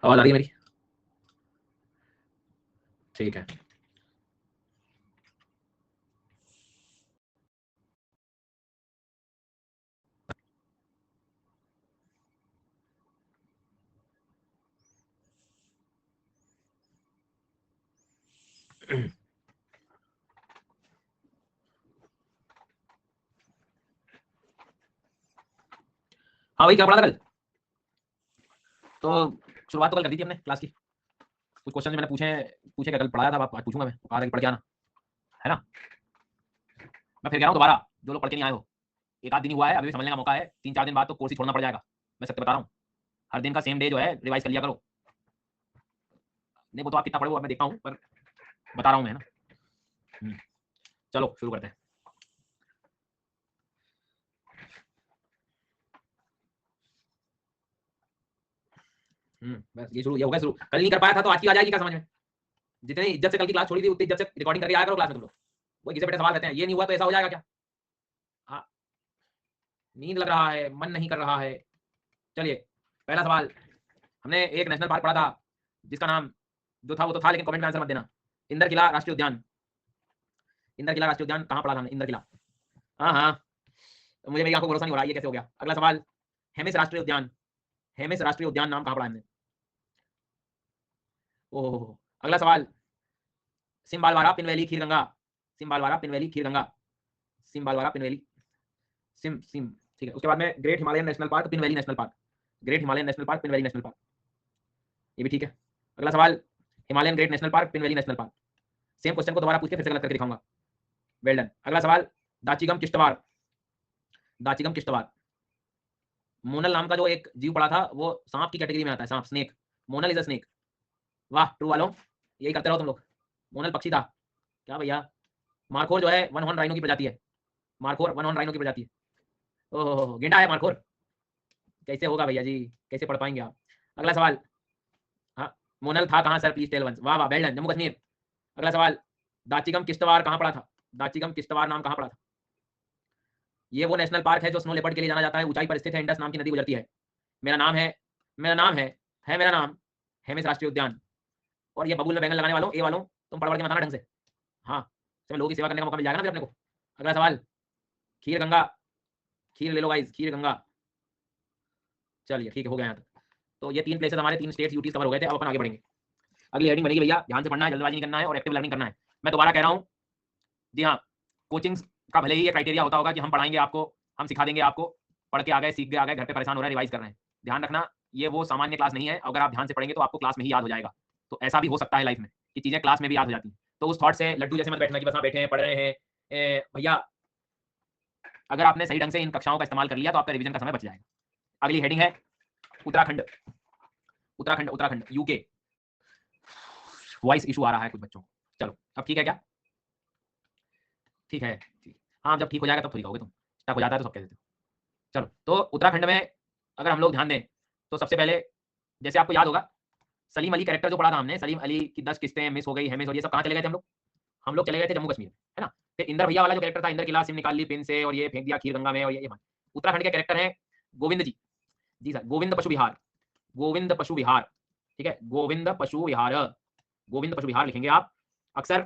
आवाज आ रही है मेरी? ठीक है। हाँ भाई, क्या पढ़ा था कल? तो शुरुआत तो कल कर दी थी हमने क्लास की। कुछ क्वेश्चन मैंने पूछे क्या कल पढ़ाया था, आज पूछूंगा मैं, कहा था कि पढ़ के आना, है ना? मैं फिर कह रहा हूँ दोबारा, जो लोग पढ़ के नहीं आए हो, एक आध दिन ही हुआ है, अभी भी समझने का मौका है, 3-4 दिन बाद तो कोर्स ही छोड़ना पड़ जाएगा। मैं सत्य बता रहा हूँ, हर दिन का सेम डे जो है रिवाइज कर लिया करो। नहीं वो तो आप कितना पढ़े वो मैं देखता हूँ, पर बता रहा हूँ मैं, है ना। चलो शुरू करते हैं। बस ये शुरू, ये हो गया शुरू। कल नहीं कर पाया था तो आज की आ जाएगी क्या समझ में? जितनी इज्जत से कल की क्लास छोड़ी थी उतनी इज्जत से रिकॉर्डिंग करके आया करो क्लास में तुम लोग। वही घिसे बैठे सवाल कहते हैं, ये नहीं हुआ तो ऐसा हो जाएगा क्या? हाँ, नींद लग रहा है, मन नहीं कर रहा है। चलिए, पहला सवाल। हमने एक नेशनल पार्क पढ़ा था जिसका नाम जो था वो तो था, लेकिन कमेंट में आंसर मत देना। इंदर किला राष्ट्रीय उद्यान। इंदर किला राष्ट्रीय उद्यान कहाँ पढ़ा था हमने? इंदर किला। हाँ हाँ, तो मुझे मेरी आंखों को भरोसा नहीं हो रहा है, ये कैसे हो गया? अगला सवाल, हेमिस राष्ट्रीय उद्यान। हेमिस राष्ट्रीय उद्यान नाम कहाँ पढ़ा हमने? ओह, अगला सवाल, सिम्बालवारा पिनवैली खीरगंगा। सिम्बालवारा पिनवैली खीरगंगा। सिम्बालवारा पिनवैली, सिम सिम ठीक है। उसके बाद में great Himalayan national park Pin Valley national park. Great Himalayan national park Pin Valley national park, ये भी ठीक है। अगला सवाल, Himalayan great national park Pin Valley national park. Same question को दोबारा पूछ के फिर से गलत करके दिखाऊंगा। Well done. अगला सवाल, दाचिगम किश्तवाड़। दाचिगम किश्तवाड़। मोनल नाम का जो एक जीव पड़ा था वो सांप की कैटेगरी में आता है, सांप, snake. Monal is a snake. वाह, ट्रू वालों, यही करते रहो तुम लोग। मोनल पक्षी था क्या भैया? मारखोर जो है वन हॉर्न राइनो की प्रजाति है। मारखोर वन हॉर्न राइनो की प्रजाति है। ओह, गेंडा है मारखोर। कैसे होगा भैया जी, कैसे पढ़ पाएंगे आप? अगला सवाल, हाँ, मोनल था कहाँ सर, प्लीज टेल वंस। वाह वाह, वेल डन, जम्मू कश्मीर। अगला सवाल, दाचिगम किश्तवाड़ कहाँ पड़ा था? दाचिगम किश्तवाड़ नाम कहाँ पड़ा था? ये वो नेशनल पार्क है जो स्नो लेपर्ड के लिए जाना जाता है, ऊंचाई पर स्थित है, इंडस नाम की नदी गुजरती है। मेरा नाम है, मेरा नाम है मेरा नाम हेमिस राष्ट्रीय उद्यान। और ये बबूल में बैंगन लगाने वालों, ए वालों, तुम पढ़ पढ़ के बताना ढंग से। हाँ, सब लोगों की सेवा करने का मौका मिल जाएगा ना फिर अपने को। अगला सवाल, खीर गंगा। खीर ले लो गाइस, खीर गंगा। चलिए ठीक है, हो गया यहाँ तक। तो ये 3 प्लेसेस हमारे 3 स्टेट्स यूटीज कवर हो गए थे। अब अपन आगे बढ़ेंगे। अगली हेडिंग बनेगी भैया, ध्यान से पढ़ना है, जल्दबाजी नहीं करना है और एक्टिव लर्निंग करना है। मैं दोबारा कह रहा हूँ, जी हाँ, कोचिंग का भले ही ये क्राइटेरिया होता होगा कि हम पढ़ाएंगे आपको, हम सिखा देंगे आपको, पढ़ के आ गए, सीख के आ गए, घर पे परेशान हो रहे हैं, रिवाइज कर रहे हैं। ध्यान रखना, ये वो सामान्य क्लास नहीं है। अगर आप ध्यान से पढ़ेंगे तो आपको क्लास में ही याद हो जाएगा। तो ऐसा भी हो सकता है लाइफ में कि चीजें क्लास में भी याद हो जाती हैं। तो उस थॉट से लड्डू जैसे मत बैठना कि बस हाँ बैठे हैं पढ़ रहे हैं। भैया, अगर आपने सही ढंग से इन कक्षाओं का इस्तेमाल कर लिया तो आपका रिवीजन का समय बच जाएगा। अगली हेडिंग है Uttarakhand. Uttarakhand, Uttarakhand, UK. Voice issue आ रहा है कुछ बच्चों को। चलो अब ठीक है क्या? ठीक है, ठीक। हाँ, जब ठीक हो जाएगा तब थोड़ी कहोगे तुम, स्टक हो जाता है तो सब कह देते हो। चलो, तो उत्तराखंड में अगर हम लोग ध्यान दें तो सबसे पहले, जैसे आपको याद होगा, सलीम अली कैरेक्टर जो पढ़ा था हमने, सलीम अली की 10 किस्तें मिस हो गई, हेमिस, और ये सब कहाँ चले गए थे हम लोग? हम लोग चले गए थे जम्मू कश्मीर, है ना। फिर इंदर भैया वाला जो कैरेक्टर था, इंदर की लाश सिम निकाल ली पिन से और ये फेंक दिया खीर गंगा में, और ये उत्तराखंड के कैरेक्टर हैं गोविंद जी। जी सर, गोविंद पशु विहार। गोविंद पशु विहार, ठीक है, गोविंद पशु विहार। गोविंद पशु विहार लिखेंगे आप। अक्सर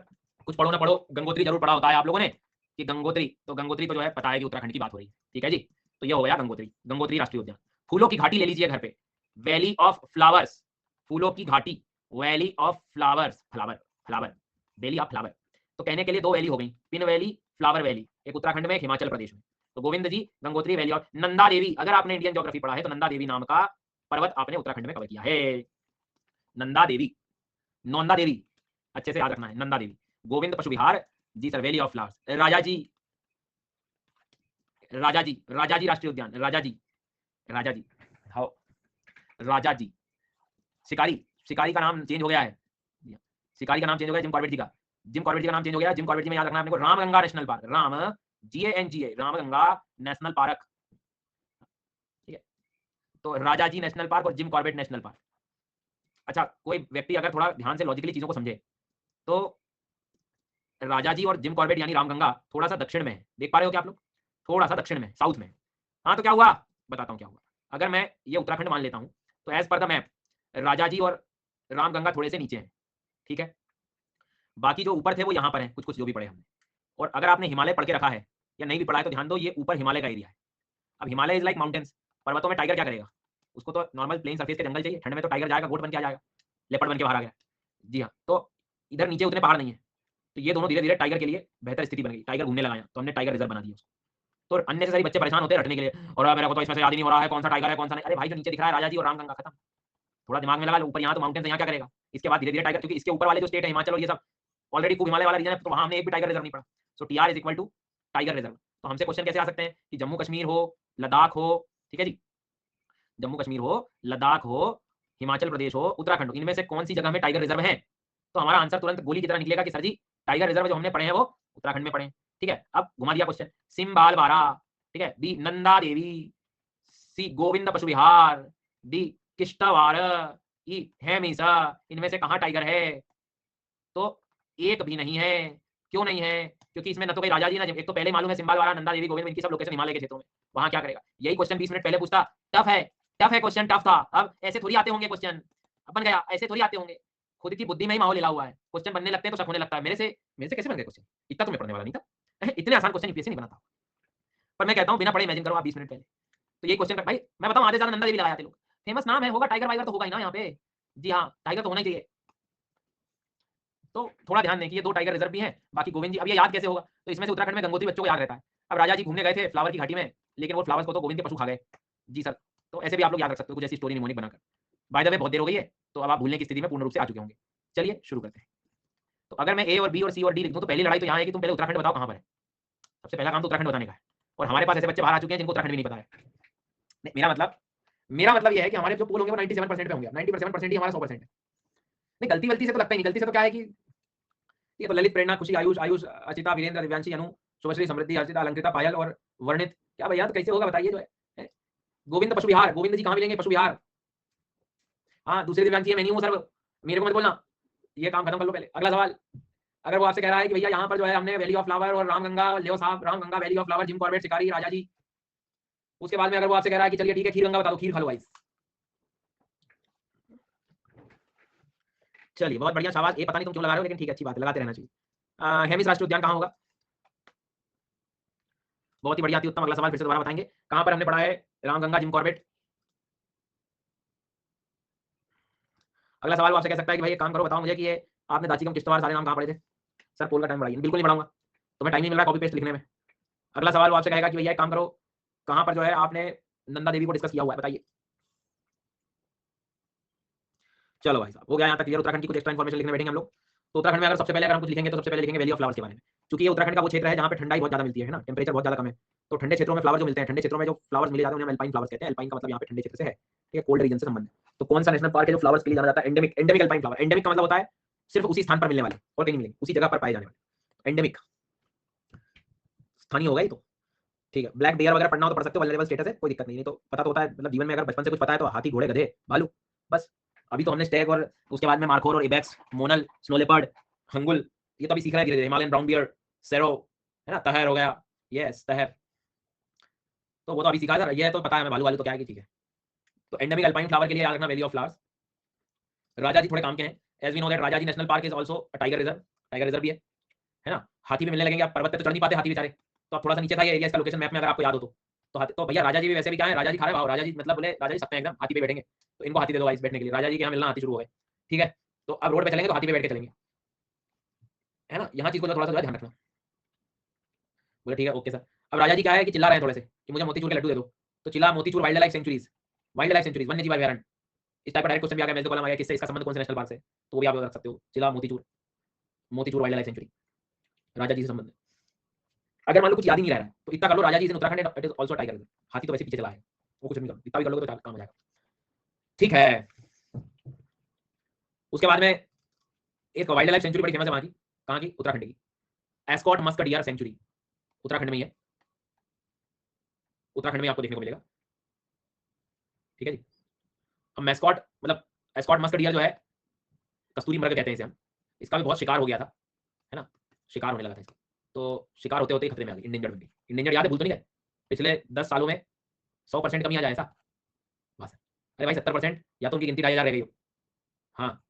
कुछ पढ़ो ना पढ़ो, गंगोत्री जरूर पढ़ा होता है आप लोगों ने कि गंगोत्री, तो गंगोत्री तो जो है पता है कि उत्तराखंड की बात हो रही है, ठीक है जी। तो ये हो गया गंगोत्री, गंगोत्री राष्ट्रीय उद्यान। फूलों की घाटी ले लीजिए घर पे, वैली ऑफ फ्लावर्स। फूलों की घाटी, valley of flowers, flower, flower, valley of flower. तो कहने के लिए 2 वैली हो गई, पिन वैली, फ्लावर वैली, एक उत्तराखंड में, एक हिमाचल प्रदेश में। तो गोविंद जी, गंगोत्री वैली, और नंदा देवी, अगर आपने इंडियन ज्योग्राफी पढ़ा है तो नंदा देवी नाम का पर्वत आपने उत्तराखंड में कवर किया है। नंदा देवी, नौंदा देवी, अच्छे से याद रखना है, नंदा देवी। गोविंद पशु विहार, जी सर, वैली ऑफ फ्लावर्स। राजा जी, राजा जी, राजा जी राष्ट्रीय उद्यान, राजा जी, राजा जी, हाँ, राजा जी। शिकारी, शिकारी का नाम चेंज हो गया है, शिकारी का नाम चेंज हो गया जिम कॉर्बेट जी का। जिम कॉर्बेट जी का नाम चेंज हो गया, जिम कॉर्बेट जी में याद रखना है अपने को, Ramganga national park, Ram, GANGA, Ramganga national park, ठीक है। तो राजा जी नेशनल पार्क और जिम कॉर्बेट नेशनल पार्क। अच्छा, कोई व्यक्ति अगर थोड़ा ध्यान से लॉजिकली चीजों को समझे तो राजा जी और जिम कॉर्बेट यानी रामगंगा थोड़ा सा दक्षिण में है, देख पा रहे हो क्या आप लोग? थोड़ा सा दक्षिण में, साउथ में। हाँ, तो क्या हुआ, बताता हूँ क्या हुआ। अगर मैं ये उत्तराखंड मान लेता हूँ तो as per the map Rajaji और रामगंगा थोड़े से नीचे हैं, ठीक है। बाकी जो ऊपर थे वो यहाँ पर हैं, कुछ-कुछ जो भी पढ़े हमने। और अगर आपने हिमालय पढ़ के रखा है या नहीं भी पढ़ा है तो ध्यान दो, ये ऊपर हिमालय का एरिया है। अब हिमालय इज़ लाइक माउंटेन्स, पर्वतों में टाइगर क्या करेगा? उसको तो नॉर्मल प्लेन सरफेस के जंगल चाहिए, ठंड में तो टाइगर जाएगा, गोट बन के आ जाएगा, लेपर्ड बन के बाहर आ गया। जी हाँ, तो इधर नीचे उतने पहाड़ नहीं है, तो ये दोनों धीरे-धीरे टाइगर के लिए बेहतर स्थिति बन गई, टाइगर घूमने लगा यहाँ, तो हमने टाइगर रिज़र्व बना दिया उसको। तो अननेसेसरी बच्चे परेशान होते हैं रटने के लिए, और मेरे को तो इसमें से याद ही नहीं हो रहा है कौन सा टाइगर है, कौन सा नहीं। अरे भाई जो नीचे दिख रहा है राजाजी और रामगंगा, खत्म। थोड़ा दिमाग में लगा लो, ऊपर यहाँ तो माउंटेन्स है, यहाँ क्या करेगा? इसके बाद धीरे-धीरे टाइगर, क्योंकि इसके ऊपर वाले जो स्टेट है हिमाचल और ये सब ऑलरेडी खूब हिमालय वाला रीजन है, तो वहाँ हमने एक भी टाइगर रिज़र्व नहीं पढ़ा। So TR is equal to tiger reserve. तो हमसे क्वेश्चन कैसे आ सकते हैं कि जम्मू कश्मीर हो, लद्दाख हो, ठीक है जी, जम्मू कश्मीर हो, लद्दाख हो, हिमाचल प्रदेश हो, उत्तराखंड हो, इनमें से कौन सी जगह में टाइगर रिज़र्व है? तो हमारा आंसर तुरंत गोली की तरह निकलेगा कि सर जी टाइगर रिज़र्व जो हमने पढ़े हैं वो उत्तराखंड में पढ़े हैं, ठीक है। अब घुमा दिया क्वेश्चन, सिम्बालवारा, ठीक है, बी नंदा देवी, सी गोविंद पशु विहार, डी किश्तवाड़, ई हेमिसा, इनमें से कहाँ टाइगर है? तो एक भी नहीं है। क्यों नहीं है? क्योंकि इसमें न तो कोई राजा जी ना, एक तो पहले मालूम है सिम्बालवाड़ा, नंदा देवी, गोविंद, इनकी सब लोकेशन हिमालय के क्षेत्रों में, वहां क्या करेगा? यही क्वेश्चन 20 मिनट पहले पूछता, टफ है, टफ है क्वेश्चन, टफ था। अब ऐसे थोड़ी आते होंगे क्वेश्चन, अब बन गया, ऐसे थोड़ी आते होंगे। खुद की बुद्धि में ही माहौल हिला हुआ है, क्वेश्चन बनने लगते हैं तो शक होने लगता है, मेरे से कैसे बन गए क्वेश्चन? इतना तो मैं पढ़ने वाला नहीं था। इतने आसान क्वेश्चन यूपीएससी नहीं बनाता। पर मैं कहता हूँ बिना पढ़े इमेजिन करो आप 20 मिनट पहले, तो यही क्वेश्चन भाई मैं बताऊँ, आधे ज्यादा नंदा देवी लगाए थे लोग, फेमस नाम है, होगा टाइगर वाइगर तो होगा ही ना यहाँ पे। जी हाँ, टाइगर तो होना ही चाहिए। तो थोड़ा ध्यान दें कि ये 2 टाइगर रिज़र्व भी हैं, बाकी गोविंद जी, अब ये याद कैसे होगा? तो इसमें से उत्तराखंड में गंगोत्री बच्चों को याद रहता है। अब राजा जी घूमने गए थे फ्लावर की घाटी में, लेकिन वो फ्लावर्स को तो गोविंद के पशु खा गए। जी सर, तो ऐसे भी आप लोग याद रख सकते हो कुछ ऐसी स्टोरी निमोनिक बनाकर। बाय द वे बहुत देर हो गई है, तो अब आप भूलने की स्थिति में पूर्ण रूप से आ चुके होंगे। चलिए शुरू करते हैं। तो अगर मैं ए और बी और सी और डी लिख दूँ तो पहली लड़ाई तो यहाँ है कि तुम पहले उत्तराखंड बताओ कहाँ पर है। सबसे पहला काम तो उत्तराखंड बताने का है, और हमारे पास ऐसे बच्चे बाहर आ चुके हैं जिनको उत्तराखंड भी नहीं पता है। नहीं, मेरा मतलब ये है कि हमारे जो पोल होंगे वो 97% पे होंगे, 97% ही हमारा 100% है। नहीं, गलती-वलती से तो लगता ही नहीं, गलती से तो क्या है कि ये तो ललित, प्रेरणा, खुशी, आयुष, अचिता, वीरेंद्र, दिव्यांशी, अनु, शुभश्री, समृद्धि, अर्चिता, अलंकृता, पायल और वर्णित, क्या भैया तो कैसे होगा बताइए जो है? हैं? गोविंद पशु विहार, गोविंद जी कहाँ मिलेंगे पशु विहार? हाँ, दूसरे दिव्यांशी है, मैं नहीं हूँ सर, मेरे को मत बोलना, ये काम खत्म कर लो पहले। अगला सवाल, अगर वो आपसे कह रहा है कि भैया यहाँ पर जो है हमने वैली ऑफ फ्लावर और रामगंगा, लियो साहब, Ramganga, valley of flower, Jim Corbett, शिकारी, राजा जी, उसके बाद में अगर वो आपसे कह रहा है कि चलिए ठीक है खीर गंगा बता दो, खीर खा लो गाइस। चलिए बहुत बढ़िया, शाबाश। ये पता नहीं तुम क्यों लगा रहे हो, लेकिन ठीक है, अच्छी बात है, लगाते रहना चाहिए। हेमिस राष्ट्रीय उद्यान कहाँ होगा? बहुत ही बढ़िया, अति उत्तम। अगला सवाल फिर से दोबारा बताएंगे, कहाँ पर हमने पढ़ा है रामगंगा, जिम कॉर्बेट? अगला सवाल वो आपसे कह सकता है कि भाई एक काम करो, बताओ मुझे कि ये आपने दाची कम किश्तवाड़ सारे नाम कहाँ पढ़े थे? सर पोल का टाइम बढ़ाइए, बिल्कुल नहीं बढ़ाऊंगा, तो मैं टाइम नहीं मिल रहा कॉपी पेस्ट लिखने में। अगला सवाल वो आपसे कहेगा कि भैया एक काम करो, कहाँ पर जो है आपने नंदा देवी को डिस्कस किया हुआ है, बताइए। चलो भाई साहब, हो गया यहाँ तक क्लियर। उत्तराखंड की कुछ एक्स्ट्रा इन्फॉर्मेशन लिखने बैठेंगे हम लोग। तो उत्तराखंड में अगर सबसे पहले अगर हम कुछ लिखेंगे तो सबसे पहले लिखेंगे वैली ऑफ फ्लावर्स के बारे में, क्योंकि ये उत्तराखंड का वो क्षेत्र है जहाँ पे ठंडाई बहुत ज्यादा मिलती है ना, टेम्परेचर बहुत ज्यादा कम है। तो ठंडे क्षेत्रों में फ्लावर जो मिलते हैं, ठंडे क्षेत्रों में जो फ्लावर्स मिले जाते हैं उन्हें अल्पाइन फ्लावर्स कहते हैं। अल्पाइन का मतलब यहाँ पे ठंडे क्षेत्र से है, ठीक है, कोल्ड रीजन से संबंध है। तो कौन सा नेशनल पार्क है जो फ्लावर्स के लिए जाना जाता है? Endemic, endemic alpine flower. Endemic का मतलब होता है सिर्फ उसी स्थान पर मिलने वाले, और कहीं नहीं मिलेंगे, उसी जगह पर पाए जाने वाले। एंडेमिक स्थानीय होगा ही तो, ठीक है। ब्लैक बेयर वगैरह पढ़ना हो तो पढ़ सकते हो, वल्नरेबल स्टेटस है, कोई दिक्कत नहीं। तो पता तो होता है, मतलब जीवन में अगर बचपन से कुछ पता है तो हाथी, घोड़े, गधे, भालू, बस। अभी तो हमने स्टैग और उसके बाद में मार्कोर और ibex, Monal, snow leopard, hangul, ये तो अभी सीख रहा है धीरे-धीरे। हिमालयन ब्राउन बियर, सेरो, है ना, तहर हो गया, यस तहर, तो वो तो अभी सीखा है। ये तो पता है हमें, भालू वालू तो क्या है कि ठीक है। तो एंडेमिक अल्पाइन फ्लावर के लिए याद रखना valley of flowers. Rajaji थोड़े काम के हैं, as we know that Rajaji national park is also a tiger reserve, tiger reserve भी है ना। हाथी भी मिलने लगेंगे, आप पर्वत पे तो चढ़ नहीं पाते हाथी बेचारे, तो आप थोड़ा सा नीचे था ये एरिया, इसका लोकेशन मैप में अगर आपको याद हो तो हाथी तो भैया राजा जी भी वैसे भी क्या है, राजा जी खा रहे भाव, राजा जी मतलब बोले राजा जी सकते हैं एकदम हाथी पे बैठेंगे, तो इनको हाथी दे दो गाइस बैठने के लिए। राजा जी के यहाँ मिलना हाथी शुरू हो गए, ठीक है। तो अब रोड पे चलेंगे तो हाथी पे बैठ के चलेंगे, है ना। यहाँ चीज को थोड़ा सा ध्यान रखना। बोले ठीक है, ओके सर। अब राजा जी क्या है कि चिल्ला रहे हैं थोड़े से कि मुझे मोतीचूर के लड्डू दे दो, तो Chilla Motichur wildlife sanctuaries, wildlife sanctuaries, वन्य जीव अभयारण्य, इस टाइप का डायरेक्ट क्वेश्चन भी आ गया, मेरे को कॉलम आ गया किससे, इसका संबंध कौन से नेशनल पार्क से, तो वो भी आप रख सकते हो। Chilla Motichur, Motichur wildlife sanctuary, Rajaji से संबंध। अगर मान लो कुछ याद ही नहीं रह रहा है तो इतना कर लो, Rajaji in Uttarakhand it is also tiger. हाथी तो वैसे पीछे चला है, वो कुछ नहीं करो, इतना भी कर लोगे तो काम हो जाएगा, ठीक है। उसके बाद में एक वाइल्ड लाइफ सेंचुरी बड़ी फेमस है वहां की, कहाँ की? उत्तराखंड की, Askot musk deer sanctuary, Uttarakhand में ही है, उत्तराखंड में आपको देखने को मिलेगा, ठीक है जी। अब मैस्कॉट मतलब एस्कॉट मस्क डियर जो है, कस्तूरी मृग कहते हैं इसे हम, इसका भी बहुत शिकार हो गया था, है ना, शिकार होने लगा था इसका, तो शिकार होते होते खतरे में आ गई, इंडेंजर्ड बन गई। इंडेंजर्ड याद है, भूल तो नहीं गए? पिछले 10 सालों में 100% कमी आ जाए ऐसा, बस। अरे भाई 70%, या तो उनकी गिनती 2,500 रह गई हो, हाँ,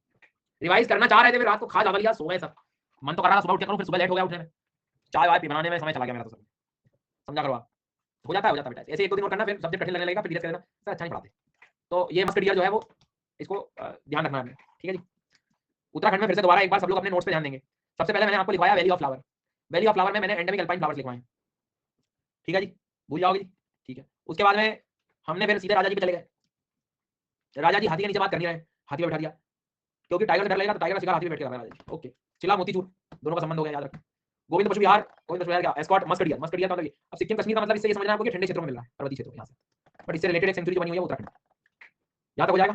रिवाइज करना चाह रहे थे, फिर रात को खा ज्यादा लिया, सो गए सब। मन तो कर रहा था सुबह उठ के करूं, फिर सुबह लेट हो गया उठने में, चाय वाय बनाने में समय चला गया मेरा तो सब। समझा करो आप, हो जाता है बेटा ऐसे, 1-2 दिन और करना, फिर सब्जेक्ट कठिन लगने लगेगा, फिर धीरे से करना, सर अच्छा नहीं पढ़ाते। तो ये मस्ट ईयर जो है वो इसको ध्यान रखना है, ठीक है जी। उत्तराखंड में फिर से दोबारा एक बार सब लोग अपने नोट्स पे ध्यान देंगे। सबसे पहले मैंने आपको लिखवाया valley of flower. Valley of flower में मैंने एंडेमिक अल्पाइन फ्लावर्स लिखवाए, ठीक है जी, भूल जाओगे जी, ठीक है। उसके बाद में हमने फिर सीधे राजा जी पे चले गए। राजा जी हाथी के नीचे बात करनी रहे, हाथी पे बैठा दिया, क्योंकि टाइगर से डर लगेगा तो टाइगर का शिकार हाथी पे बैठ के करना है राजा जी। ओके, चिला मोतीचूर दोनों का संबंध हो गया, याद रखना। गोविंद पशु विहार, गोविंद पशु विहार क्या, Askot musk deer, musk deer का मतलब अब सिक्किम कश्मीर का मतलब इससे ये समझना है आपको कि ठंडे क्षेत्रों में मिल रहा है, पर्वतीय क्षेत्रों में, यहाँ से। बट इससे रिलेटेड एक सेंचुरी जो बनी हुई है उत्तराखंड, यहाँ तक हो जाएगा,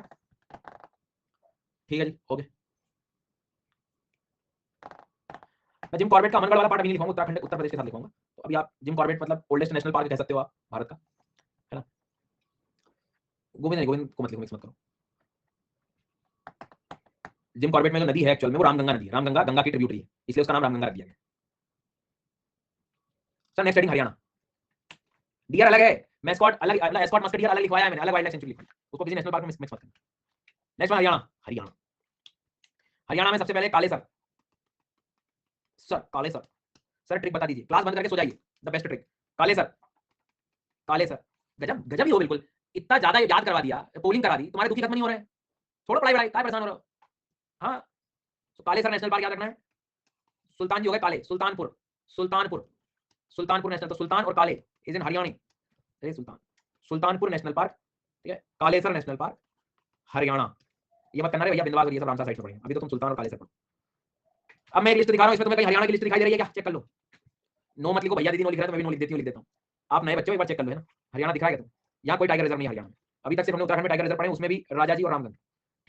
ठीक है जी, हो गया। मैं जिम कॉर्बेट का अमनगढ़ वाला पार्ट अभी नहीं लिखूंगा, उत्तराखंड उत्तर प्रदेश के साथ लिखूंगा। तो अभी आप जिम कॉर्बेट मतलब ओल्डेस्ट नेशनल पार्क कह सकते हो आप भारत का, है ना। गोविंद नहीं, गोविंद को मत लिखो, मिक्स मत करो। जिम कॉर्बेट में जो नदी है एक्चुअल में वो रामगंगा नदी है, रामगंगा गंगा की ट्रिब्यूटरी है, इसलिए उसका नाम रामगंगा रख दिया गया। Sir next heading Haryana. Deer अलग है, मैस्कॉट अलग, मतलब एस्कॉट मस्कट डियर अलग लिखवाया है मैंने, अलग वाइल्ड लाइफ सेंचुरी लिखी, उसको किसी नेशनल पार्क में मिक्स मत करना। Next one Haryana. हरियाणा, हरियाणा में सबसे पहले Kalesar. Sir Kalesar, sir trick बता दीजिए, क्लास बंद करके सो जाइए, the best trick. Kalesar, Kalesar, गजब गजब ही हो बिल्कुल, इतना ज्यादा याद करवा दिया, पोलिंग करा दी, तुम्हारे दुखी खत्म नहीं हो रहे हैं, छोड़ो पढ़ाई वढ़ाई, क्या परेशान हो रहे हो। हाँ, तो काले सर नेशनल पार्क याद रखना है। सुल्तान जी हो गए काले, सुल्तानपुर, सुल्तानपुर, सुल्तानपुर नेशनल, तो सुल्तान और काले इज इन हरियाणा, अरे सुल्तान, सुल्तानपुर नेशनल पार्क, ठीक है, कालेसर नेशनल पार्क हरियाणा। ये मत करना रे भैया, बिंदवास और ये सब रामसर साइड से पढ़ेंगे, अभी तो तुम सुल्तान और कालेसर पढ़ो। अब मैं एक लिस्ट दिखा रहा हूं, इसमें तुम्हें कहीं हरियाणा की लिस्ट दिखाई दे रही है क्या, चेक कर लो। नो मत लिखो, भैया दीदी नो लिख रहे हैं तो मैं भी नो लिख देती हूं, लिख देता हूं। आप नए बच्चे हो, एक बार चेक कर लो, है ना, हरियाणा दिख रहा है तुम, यहाँ कोई टाइगर रिजर्व नहीं है हरियाणा में, अभी तक सिर्फ हमने उत्तराखंड में टाइगर रिजर्व पढ़े, उसमें भी राजा जी और रामगंज,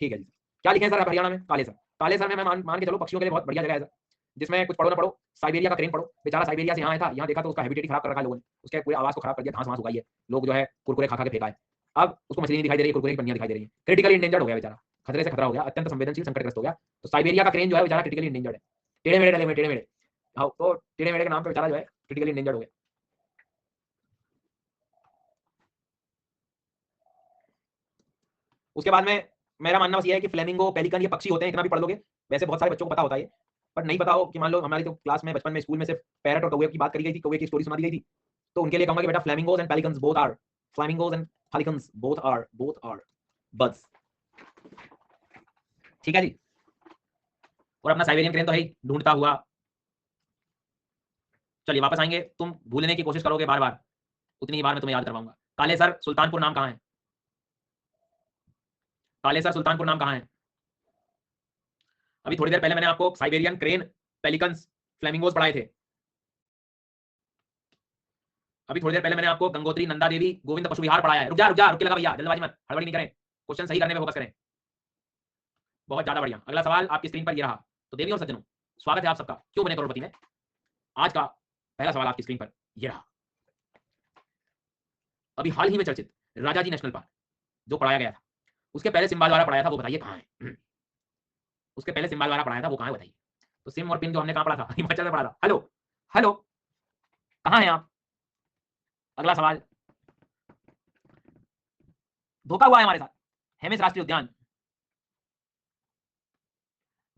ठीक है जी। क्या लिखे सर आप हरियाणा में, कालेसर। कालेसर में मैं मान के चलो पक्षियों के लिए बहुत बढ़िया जगह है सर, जिसमें कुछ पढ़ो ना पढ़ो, साइबेरिया का क्रेन पढ़ो, बेचारा साइबेरिया से यहाँ आया था, यहाँ देखा तो उसका हैबिटेट खराब कर रखा है लोगों ने, उसके पूरे आवास को खराब कर दिया, घास वास उगाई है, लोग जो है कुरकुरे खा खा के फेंका है, अब उसको मछली नहीं दिखाई दे रही है, कुरकुरे की पन्नियां दिखाई दे रही है, क्रिटिकली इंडेंजर्ड हो गया बेचारा, खतरे से खतरा हो गया, अत्यंत संवेदनशील संकटग्रस्त हो गया, तो साइबेरिया का क्रेन जो है बेचारा क्रिटिकली इंडेंजर्ड है, टेढ़े मेढ़े डले हुए, टेढ़े मेढ़े, हाँ, तो टेढ़े मेढ़े के नाम पे बेचारा जो है क्रिटिकली इंडेंजर्ड हो गया। उसके बाद में मेरा मानना बस ये है कि फ्लेमिंगो, पेलिकन ये पक्षी होते हैं, इतना भी पढ़ लोगे, वैसे बहुत सारे बच्चों को पता होता है, पर नहीं पता हो कि मान लो हमारी तो क्लास में बचपन में स्कूल में से पैरट और कौवे की बात करी गई थी, कौवे की स्टोरी सुना दी गई थी, तो उनके लिए कहूंगा कि बेटा flamingos and pelicans both are, flamingos and pelicans both are birds, ठीक है जी। और अपना साइबेरियन क्रेन तो है ही ढूंढता हुआ। चलिए वापस आएंगे, तुम भूलने की कोशिश करोगे बार बार, उतनी ही बार मैं तुम्हें याद करवाऊंगा। काले सर सुल्तानपुर नाम कहाँ है, काले सर सुल्तानपुर नाम कहाँ है। अभी थोड़ी देर पहले मैंने आपको साइबेरियन क्रेन, पेलिकन्स, फ्लेमिंगोज पढ़ाए थे, अभी थोड़ी देर पहले मैंने आपको गंगोत्री, नंदा देवी, गोविंद पशु विहार पढ़ाया है। रुक जा रुक के लगा भैया, जल्दबाजी मत, हड़बड़ी नहीं करें, क्वेश्चन सही करने में फोकस करें। बहुत ज्यादा बढ़िया, अगला सवाल आपकी स्क्रीन पर ये रहा। तो देवी और सज्जनों, स्वागत है आप सबका क्यों बने करोड़पति में। आज का पहला सवाल आपकी स्क्रीन पर ये रहा। अभी हाल ही में चर्चित राजाजी नेशनल पार्क जो पढ़ाया गया था, उसके पहले सिंबालवारा पढ़ाया था, वो बताइए कहाँ है। उसके पहले सिंबालवारा पढ़ाया था, वो कहाँ है बताइए। तो सिम और पिन जो हमने कहाँ पढ़ा था, हिमाचल में पढ़ा था। हेलो हेलो, कहाँ हैं आप। अगला सवाल, धोखा हुआ है हमारे साथ, हेमिस राष्ट्रीय उद्यान,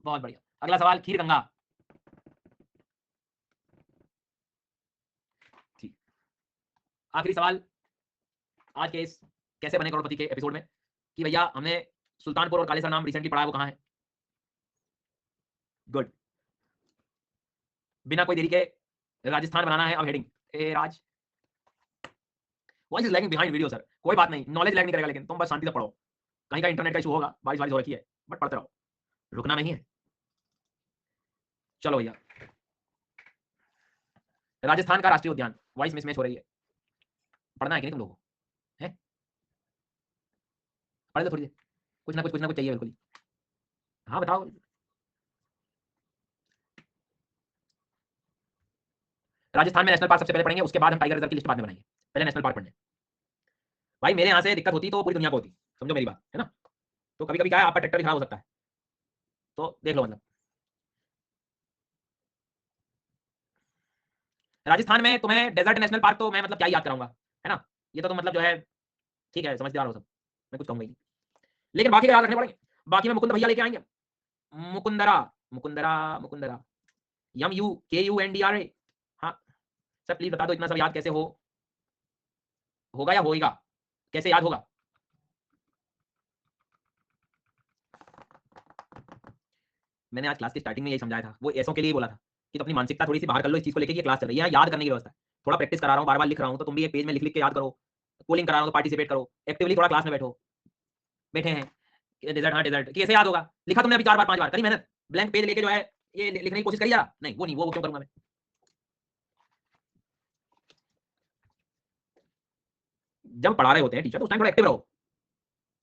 बहुत बढ़िया। अगला सवाल, खीर गंगा, ठीक। आखिरी सवाल आज के इस कैसे बने करोड़पति के एपिसोड में, कि भैया हमने सुल्तानपुर और कालेसर नाम रिसेंटली पढ़ा है, वो कहाँ है। गुड, बिना कोई देरी के राजस्थान बनाना है अब heading. A Raj, voice is lagging behind video sir, कोई बात नहीं, नॉलेज लैग नहीं करेगा, लेकिन तुम बस शांति से पढ़ो। कहीं का इंटरनेट का इशू होगा, बारिश वारिश हो रखी है, बट पढ़ते रहो, रुकना नहीं है। चलो भैया, राजस्थान का राष्ट्रीय उद्यान, वॉइस मिसमैच हो रही है, पढ़ना है कि नहीं तुम लोगों को, है पढ़ लो थोड़ी देर, कुछ ना कुछ चाहिए बिल्कुल। हाँ बताओ, राजस्थान में नेशनल पार्क सबसे पहले पढ़ेंगे, उसके बाद हम टाइगर रिजर्व की लिस्ट बाद में बनाएंगे, पहले नेशनल पार्क पढ़ने। भाई मेरे यहाँ से दिक्कत होती तो पूरी दुनिया को होती, समझो मेरी बात, है ना। तो कभी कभी क्या है, आपका ट्रैक्टर भी खराब हो सकता है, तो देख लो मतलब। राजस्थान में तुम्हें डेजर्ट नेशनल पार्क तो मैं मतलब क्या ही याद कराऊंगा, है ना, ये तो तुम मतलब जो है ठीक है समझदार हो सब, मैं कुछ कहूंगा ही, लेकिन बाकी का याद रखने पड़ेंगे। बाकी में मुकुंद भैया लेके आएंगे। मुकुंदरा मुकुंदरा मुकुंदरा, MUKUNDRA। हाँ सर प्लीज बता दो इतना सब याद कैसे होगा या होएगा, कैसे याद होगा? मैंने आज क्लास की स्टार्टिंग में यही समझाया था, वो ऐसों के लिए बोला था कि तो अपनी मानसिकता थोड़ी सी बाहर कर लो इस चीज को लेके, ये क्लास चल रही है, याद करने की व्यवस्था है। थोड़ा प्रैक्टिस करा रहा हूँ, बार बार लिख रहा हूँ, तो तुम भी एक पेज में लिख लिख के याद करो। कूलिंग करा रहा हूँ तो पार्टिसिपेट करो, एक्टिवली थोड़ा क्लास में बैठो। बैठे हैं डेजर्ट, हाँ डेजर्ट, कैसे याद होगा? लिखा तुमने अभी 4 बार 5 बार, करी मेहनत, ब्लैंक पेज लेके जो है ये लिखने की कोशिश करी जरा, नहीं वो नहीं, वो क्यों करूंगा मैं? जब पढ़ा रहे होते हैं टीचर तो उस टाइम थोड़ा एक्टिव रहो।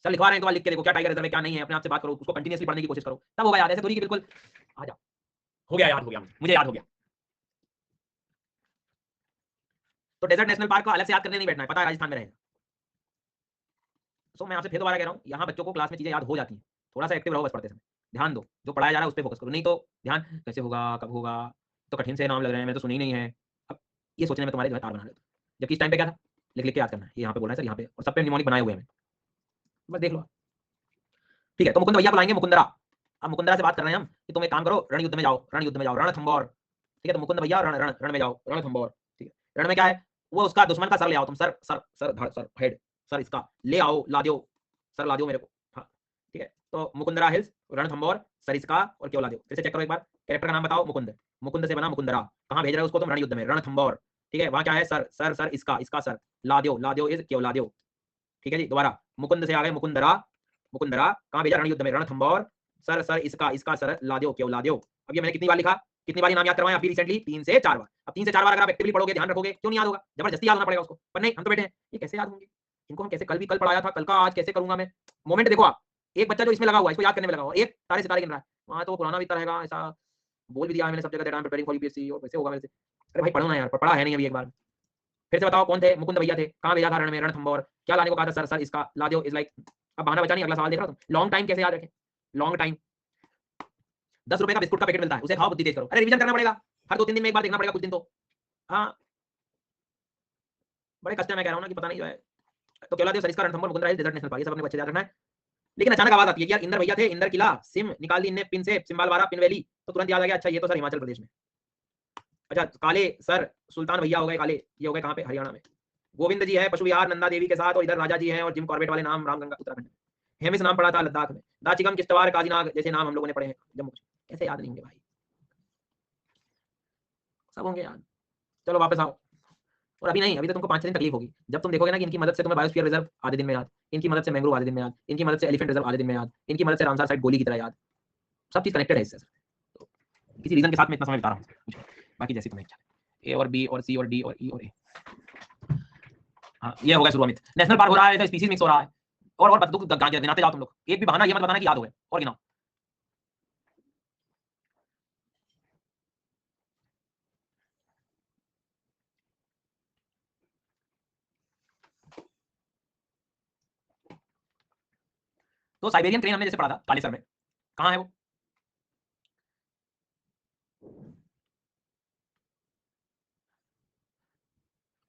सर लिखवा रहे हैं तो लिख के देखो क्या टाइगर रिजर्व है क्या नहीं है, अपने आप से बात करो, उसको कंटिन्यूअसली पढ़ने की कोशिश करो, तब होगा याद। ऐसे थोड़ी कि बिल्कुल आ जा हो गया, याद हो गया, मुझे याद हो गया। तो डेजर्ट नेशनल पार्क को अलग से याद करने नहीं बैठना है, पता है राजस्थान में रहेगा। तो मैं आपसे फिर दोबारा कह रहा हूँ, यहाँ बच्चों को क्लास में चीजें याद हो जाती हैं, थोड़ा सा एक्टिव रहो बस पढ़ते समय, ध्यान दो, जो पढ़ाया जा रहा है उस पर फोकस करो, नहीं तो ध्यान कैसे होगा कब होगा, तो कठिन से नाम लग रहे हैं, मैं तो सुनी नहीं है, अब ये सोचने में तुम्हारे जो है तार बना रहे हो। जबकि इस टाइम पे क्या था, लिख लिख के याद करना है, ये यहाँ पे बोल रहा है सर, यहाँ पे और सब पे निमोनिक बनाए हुए हैं, बस देख लो। ठीक है, तो मुकुंद भैया बुलाएंगे, मुकुंदरा। अब मुकुंदरा से बात कर रहे हैं हम कि तुम एक काम करो, रण युद्ध में जाओ, रण युद्ध में जाओ, रणथंबोर। ठीक है, तो मुकुंद भैया रण रण रण में जाओ, रणथंबोर। ठीक है, रण में क्या है, वो उसका दुश्मन का सर ले आओ तुम, सर सर सर धड़ सर हेड, सर इसका ले आओ, ला दो, सर ला दो मेरे को। हाँ ठीक है, तो मुकुंदरा हिल्स, रणथंबोर, सर इसका और क्यों ला दो। फिर से चेक करो एक बार, कैरेक्टर का नाम बताओ, मुकुंद, मुकुंद से बना मुकुंदरा, कहाँ भेज रहे हो उसको तुम? रण युद्ध में, रणथंबोर। ठीक है, वहां क्या है, सर सर सर इसका, इसका सर, ला दो इज क्यों ला दो। ठीक है जी, दोबारा मुकुंद से आ गए मुकुंदरा, मुकुंदरा कहां भेजा? रण युद्ध में, रणथंबोर, सर सर इसका, इसका सर ला दो क्यों ला दो। अब ये मैंने कितनी बार लिखा, कितनी बार नाम याद करवाया अभी रिसेंटली? 3 से 4 बार। अब 3 से 4 बार अगर आप एक्टिवली पढ़ोगे, ध्यान रखोगे, क्यों नहीं याद होगा? जबरदस्ती याद होना पड़ेगा उसको, पर नहीं हम तो बैठे हैं, ये कैसे याद होंगे इनको, हम कैसे, कल भी कल पढ़ाया था, कल का आज कैसे करूंगा मैं? मोमेंट देखो आप, एक बच्चा जो इसमें लगा हुआ है, इसको याद करने में लगा हुआ है, एक तारे सितारे गिन रहा है, वहां तो पुराना भी रहेगा, ऐसा बोल भी दिया है मैंने सब जगह, that I am preparing for UPSC, और कैसे होगा मेरे से? अरे भाई पढ़ो ना यार, पढ़ा है नहीं अभी एक बार। फिर से बताओ कौन थे? मुकुंद भैया थे, कहां भेजा था? रण में, रणथंबोर, क्या लाने को कहा था? सर सर इसका ला दो इज लाइक, अब बहाना बचा नहीं, अगला सवाल देख रहा तुम, लॉन्ग टाइम कैसे याद रखें? लॉन्ग टाइम, 10 रुपए का बिस्कुट का पैकेट मिलता है, उसे खाओ, बुद्धि तेज करो। अरे रिवीजन करना पड़ेगा, हर 2-3 दिन में एक बार देखना पड़ेगा कुछ दिन तो। हाँ बड़े कष्ट है, मैं कह रहा हूँ ना कि पता नहीं जो है। तो Keoladeo, Sariska, Ranthambore, Mukundra hills, desert national park, ये सब अपने बच्चे याद रखना है। लेकिन अचानक आवाज आती है कि यार इंदर भैया थे, इंदर किला, सिम निकाल दी इनने पिन से, सिम्बालवारा, पिन वैली, तो तुरंत याद आ गया, अच्छा ये तो सर हिमाचल प्रदेश में। अच्छा काले सर सुल्तान भैया हो गए, काले ये हो गए कहाँ पे? हरियाणा में। गोविंद जी है पशु विहार नंदा देवी के साथ, और इधर राजा जी हैं, और जिम कॉर्बेट वाले नाम रामगंगा उत्तराखंड। हेमिस नाम पड़ा था लद्दाख में, दाचिगम, किश्तवाड़, काजीनाग जैसे नाम हम लोगों ने पढ़े हैं जम्मू। कैसे याद नहीं होंगे भाई, सब होंगे याद। चलो वापस आओ, और अभी नहीं, अभी तो तुमको 5-6 दिन तकलीफ होगी, जब तुम देखोगे ना कि इनकी मदद से तुम्हें बायोस्फीयर रिजर्व आधे दिन में याद, इनकी मदद से मैंग्रोव आधे दिन में याद, इनकी मदद से एलिफेंट रिजर्व आधे दिन में याद, इनकी मदद से रामसर साइड गोली की तरह याद, सब चीज कनेक्टेड है इससे। तो किसी रीजन के साथ मैं इतना समय बिता रहा हूँ, बाकी जैसी तुम्हें इच्छा, ए और बी और सी और डी और ई और ए। हाँ ये हो गया शुरू अमित, नेशनल पार्क हो रहा है, स्पीसीज मिक्स हो रहा है, और गिनाते जाओ तुम लोग, एक भी बहाना ये मत बताना कि याद हो गए, और गिनाओ। तो साइबेरियन क्रेन हमने जैसे पढ़ा था काले सर में, कहाँ है वो?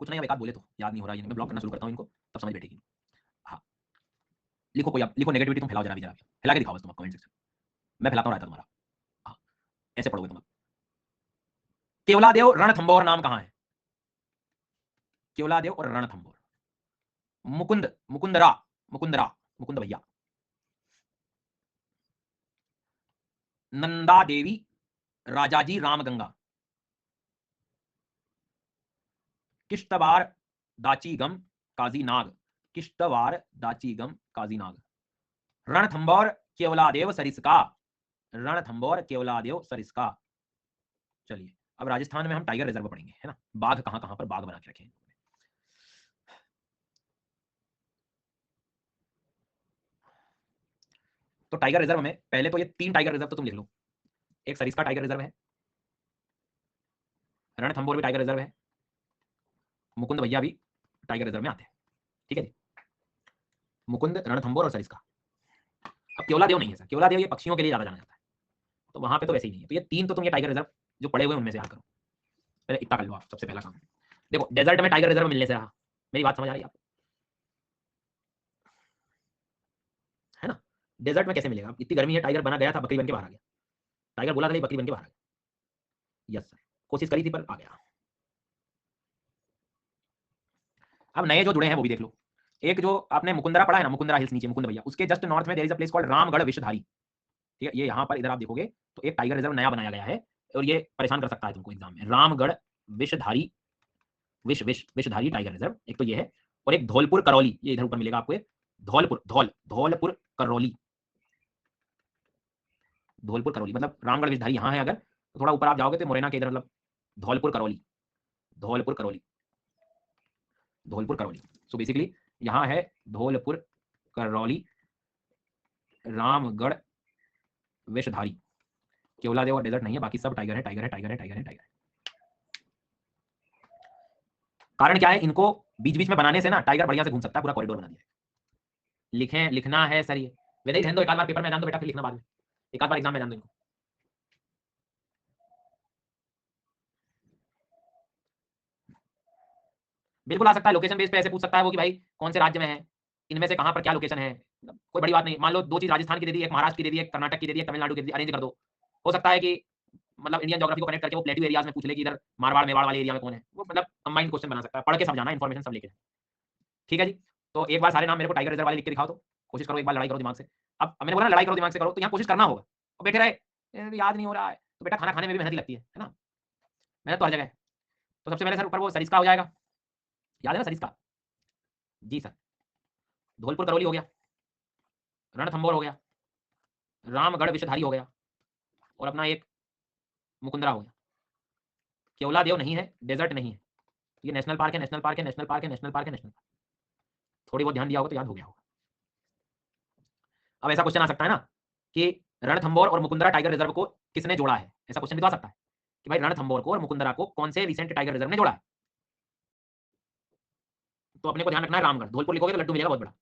कुछ नहीं, अब एक आध बोले तो याद नहीं हो रहा है, मैं ब्लॉक करना शुरू करता हूँ इनको, तब समझ बैठेगी। हाँ लिखो कोई, आप लिखो नेगेटिविटी तुम फैलाओ जरा भी, जरा फैला के दिखाओ बस तुम कमेंट सेक्शन, मैं फैलाता हूँ रहता तुम्हारा। हाँ ऐसे पढ़ोगे तुम। केवलादेव रणथंबोर नाम कहाँ है? केवलादेव और रणथंबोर, मुकुंद, मुकुंदरा, मुकुंदरा, मुकुंद भैया, नंदा देवी, राजाजी रामगंगा, किश्तवाड़, दाचीगम, काजीनाग, किश्तवाड़, दाचीगम, काजीनाग, रणथंबोर, केवलादेव, सरिस्का, रणथंबोर, केवलादेव, सरिस्का। चलिए अब राजस्थान में हम टाइगर रिजर्व पढ़ेंगे, है ना, बाघ कहां कहां पर बाघ बना के रखे हैं। तो टाइगर रिजर्व में पहले तो ये 3 टाइगर रिजर्व तो तुम लिख लो, एक सरिस्का टाइगर रिजर्व है, रणथंबोर भी टाइगर रिजर्व है, मुकुंद भैया भी टाइगर रिजर्व में आते हैं। ठीक है जी, मुकुंद, रणथंबोर और सरिस्का। अब केवलादेव नहीं है सर, केवलादेव ये पक्षियों के लिए ज्यादा जाना जाता है, तो वहां पे तो वैसे ही नहीं है, तो ये 3 तो तुम ये टाइगर रिजर्व जो पड़े हुए हैं उनमें से याद करो, पहले इतना कर लो आप, सबसे पहला काम। देखो डेजर्ट में टाइगर रिजर्व मिलने से रहा, मेरी बात समझ आ रही है आप, है ना? डेजर्ट में कैसे मिलेगा? इतनी गर्मी है, टाइगर बना गया था, बकरी बन के बाहर आ गया। टाइगर बोला था नहीं, बकरी बन के बाहर आ गया। यस सर, कोशिश करी थी पर आ गया। अब नए जो जुड़े हैं वो भी देख लो। एक जो आपने मुकुंदरा पढ़ा है ना, मुकुंदरा हिल्स नीचे, मुकुंद भैया, उसके जस्ट नॉर्थ में there is a place called Ramgarh Vishdhari. ठीक है, ये यहाँ पर इधर आप देखोगे तो एक टाइगर रिजर्व नया बनाया गया है और ये परेशान कर सकता है तुमको एग्जाम में। रामगढ़ विषधारी, विषधारी टाइगर रिजर्व, एक तो ये है, और एक धौलपुर करौली, ये इधर ऊपर मिलेगा आपको। धौलपुर करौली, धौलपुर करौली मतलब रामगढ़ विषधारी यहाँ है, अगर तो थोड़ा ऊपर आप जाओगे तो मुरैना के इधर, मतलब धौलपुर करौली, धौलपुर करौली, धौलपुर करौली। सो बेसिकली यहाँ है धौलपुर करौली, रामगढ़ विषधारी। केवलादेव और डेजर्ट नहीं है, बाकी सब टाइगर है, टाइगर है, टाइगर है, टाइगर है, टाइगर है। कारण क्या है, इनको बीच बीच में बनाने से ना टाइगर बढ़िया से घूम सकता है, पूरा कॉरिडोर बना दिया। लिखें, लिखना है सर, ये वैसे ही रहने दो, एक आध बार पेपर में जान दो बेटा, फिर लिखना बाद में, एक आध बार एग्जाम में जान दो इनको। बिल्कुल आ सकता है, लोकेशन बेस पे ऐसे पूछ सकता है वो कि भाई कौन से राज्य में है, इनमें से कहां पर क्या लोकेशन है, कोई बड़ी बात नहीं। मान लो दो चीज राजस्थान की दे दी, एक महाराष्ट्र की दे दी, एक कर्नाटक की दे दी, एक तमिलनाडु की दे दी, अरेंज कर दो। हो सकता है कि मतलब इंडियन ज्योग्राफी को कनेक्ट करके वो प्लेट्यू एरियाज में पूछ ले कि इधर मारवाड़ मेवाड़ वाले एरिया में कौन है, वो मतलब कंबाइंड क्वेश्चन बना सकता है, पढ़ के सब जाना, इन्फॉर्मेशन सब लेके। ठीक है जी, तो एक बार सारे नाम मेरे को टाइगर रिजर्व वाले लिख के दिखाओ, तो कोशिश करो, एक बार लड़ाई करो दिमाग से। अब मैंने बोला लड़ाई करो दिमाग से करो, तो यहाँ कोशिश करना होगा, और बैठे रहे याद नहीं हो रहा है, तो बेटा खाना खाने में भी मेहनत ही लगती है ना, मेहनत तो हर जगह है। तो सबसे पहले सर ऊपर वो सरिस्का हो जाएगा, याद है ना सरिस्का? जी सर, धौलपुर करौली हो गया, रणथंबोर हो गया, रामगढ़ विषधारी हो गया, और अपना एक मुकुंदरा हो गया। केवला देव नहीं है, डेजर्ट नहीं है, ये नेशनल पार्क है, नेशनल पार्क है, नेशनल पार्क है, नेशनल पार्क है, नेशनल पार्क। थोड़ी बहुत ध्यान दिया होगा तो याद हो गया होगा। अब ऐसा क्वेश्चन आ सकता है ना कि रणथंबोर और मुकुंदरा टाइगर रिजर्व को किसने जोड़ा है, ऐसा क्वेश्चन भी तो आ सकता है कि भाई रणथंबोर को और मुकुंदरा को कौन से रिसेंट टाइगर रिजर्व ने जोड़ा है। तो अपने को ध्यान रखना है, रामगढ़, धौलपुर लिखोगे तो लड्डू मिलेगा बहुत बड़ा।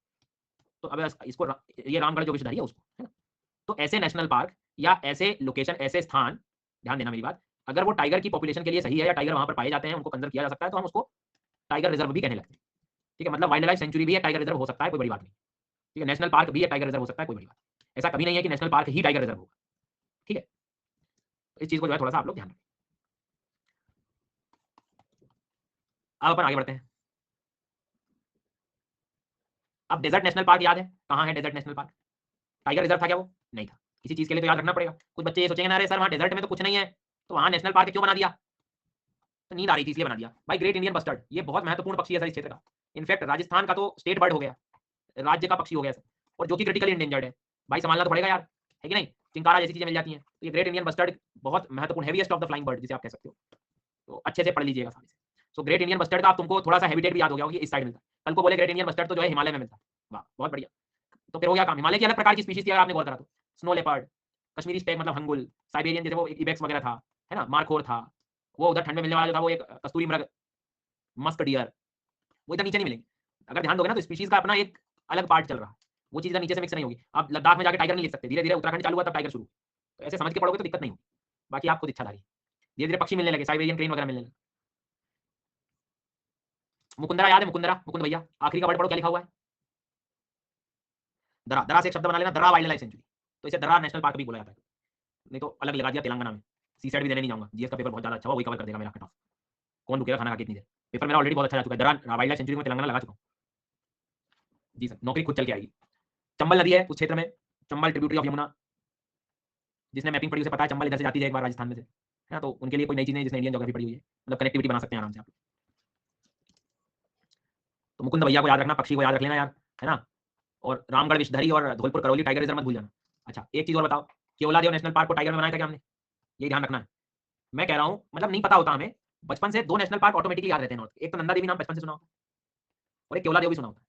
तो अब इसको ये रामगढ़ जो विषधारी है उसको, है ना। तो ऐसे नेशनल पार्क या ऐसे लोकेशन, ऐसे स्थान, ध्यान देना मेरी बात, अगर वो टाइगर की पॉपुलेशन के लिए सही है या टाइगर वहां पर पाए जाते हैं, उनको कंजर्व किया जा सकता है, तो हम उसको टाइगर रिजर्व भी कहने लगते हैं। ठीक है, मतलब वाइल्ड लाइफ सेंचुरी भी है, टाइगर रिजर्व हो सकता है, कोई बड़ी बात नहीं। ठीक है, नेशनल पार्क भी है, टाइगर रिजर्व हो सकता है, कोई बड़ी बात। ऐसा कभी नहीं है कि नेशनल पार्क ही टाइगर रिजर्व होगा। ठीक है, तो इस चीज को जो है थोड़ा सा आप लोग ध्यान रखें। अब अपन आगे बढ़ते हैं। अब डेजर्ट नेशनल पार्क याद है, कहाँ है desert national park? Tiger reserve था क्या वो? नहीं था। किसी चीज के लिए तो याद रखना पड़ेगा। कुछ बच्चे ये सोचेंगे ना, अरे सर वहाँ डेजर्ट में तो कुछ नहीं है, तो वहाँ नेशनल पार्क क्यों बना दिया? तो नींद आ रही थी इसलिए बना दिया। भाई ग्रेट इंडियन बस्टर्ड ये बहुत महत्वपूर्ण पक्षी है सर इस क्षेत्र का। इनफैक्ट राजस्थान का तो स्टेट बर्ड हो गया, राज्य का पक्षी हो गया सर, और जो कि क्रिटिकली इंडेंजर्ड है। भाई संभालना तो पड़ेगा यार, है कि नहीं? चिंकारा जैसी चीजें मिल जाती हैं, तो ये ग्रेट इंडियन बस्टर्ड बहुत महत्वपूर्ण, heaviest of the flying bird जिसे आप कह सकते हो। तो अच्छे से पढ़ लीजिएगा सारे से। सो ग्रेट इंडियन बस्टर्ड का आप तुमको थोड़ा सा हैबिटेट भी याद हो गया होगा कि इस साइड मिलता है। कल को बोले ग्रेट इंडियन बस्टर्ड तो जो है हिमालय में मिलता है, वाह बहुत बढ़िया। तो फिर हो गया काम, हिमालय की अलग प्रकार की स्पीशीज थी अगर आपने गौर करा तो, स्नो लेपर्ड, कश्मीरी स्टेग मतलब हंगुल, साइबेरियन जैसे वो इबेक्स वगैरह था, है ना, मार्कोर था, वो उधर ठंड में मिलने वाला जो था वो एक कस्तूरी मृग, मस्क डियर, वो इधर नीचे नहीं मिलेंगे। अगर ध्यान दोगे ना तो स्पीशीज का अपना एक अलग पार्ट चल रहा है, वो चीज इधर नीचे से मिक्स नहीं होगी। आप लद्दाख में जाकर टाइगर नहीं लिख सकते, धीरे धीरे उत्तराखंड चालू हुआ तब टाइगर शुरू। तो ऐसे समझ के पढ़ोगे तो दिक्कत नहीं होगी। बाकी आप खुद इच्छाधारी, धीरे धीरे पक्षी मिलने लगे, साइबेरियन क्रेन वगैरह मिलने लगे। मुकुंदरा याद है, मुकुंदरा, मुकुंद भैया आखिरी का वर्ड पढ़ो क्या लिखा हुआ है? दरा, दरा से एक शब्द बना लेना, दरा वाइल्ड लाइफ सेंचुरी। तो इसे दरा नेशनल पार्क भी बोला जाता है, नहीं तो अलग लगा दिया तेलंगाना में। सी सेट भी देने नहीं जाऊंगा, जीएस का पेपर बहुत ज्यादा अच्छा हुआ, वही कवर कर देगा मेरा कट ऑफ। कौन रुकेगा खाना खा के इतनी देर? पेपर मेरा ऑलरेडी बहुत अच्छा जा चुका है, दरा वाइल्ड लाइफ सेंचुरी में तेलंगाना लगा चुका हूँ। जी सर, नौकरी खुद चल के आएगी। चंबल नदी है उस क्षेत्र में, चंबल ट्रिब्यूटरी ऑफ यमुना, जिसने मैपिंग पढ़ी उसे पता है चंबल इधर से जाती है एक बार राजस्थान में से, है ना। तो उनके लिए कोई नई चीज नहीं जिसने इंडियन ज्योग्राफी पढ़ी हुई है, मतलब कनेक्टिविटी बना सकते हैं आराम से आप। तो मुकुंद भैया को याद रखना, पक्षी को याद रख लेना यार, है ना। और रामगढ़ विषधरी और धौलपुर करौली टाइगर रिजर्व मत भूल जाना। अच्छा एक चीज और बताओ, केवलादेव नेशनल पार्क को टाइगर में बनाया था क्या हमने? ये ध्यान रखना है। मैं कह रहा हूँ मतलब नहीं पता होता हमें, बचपन से दो नेशनल पार्क ऑटोमेटिकली याद रहते हैं नॉर्थ, एक तो नंदा देवी नाम बचपन से सुना होता है, और एक केवलादेव भी सुना होता है।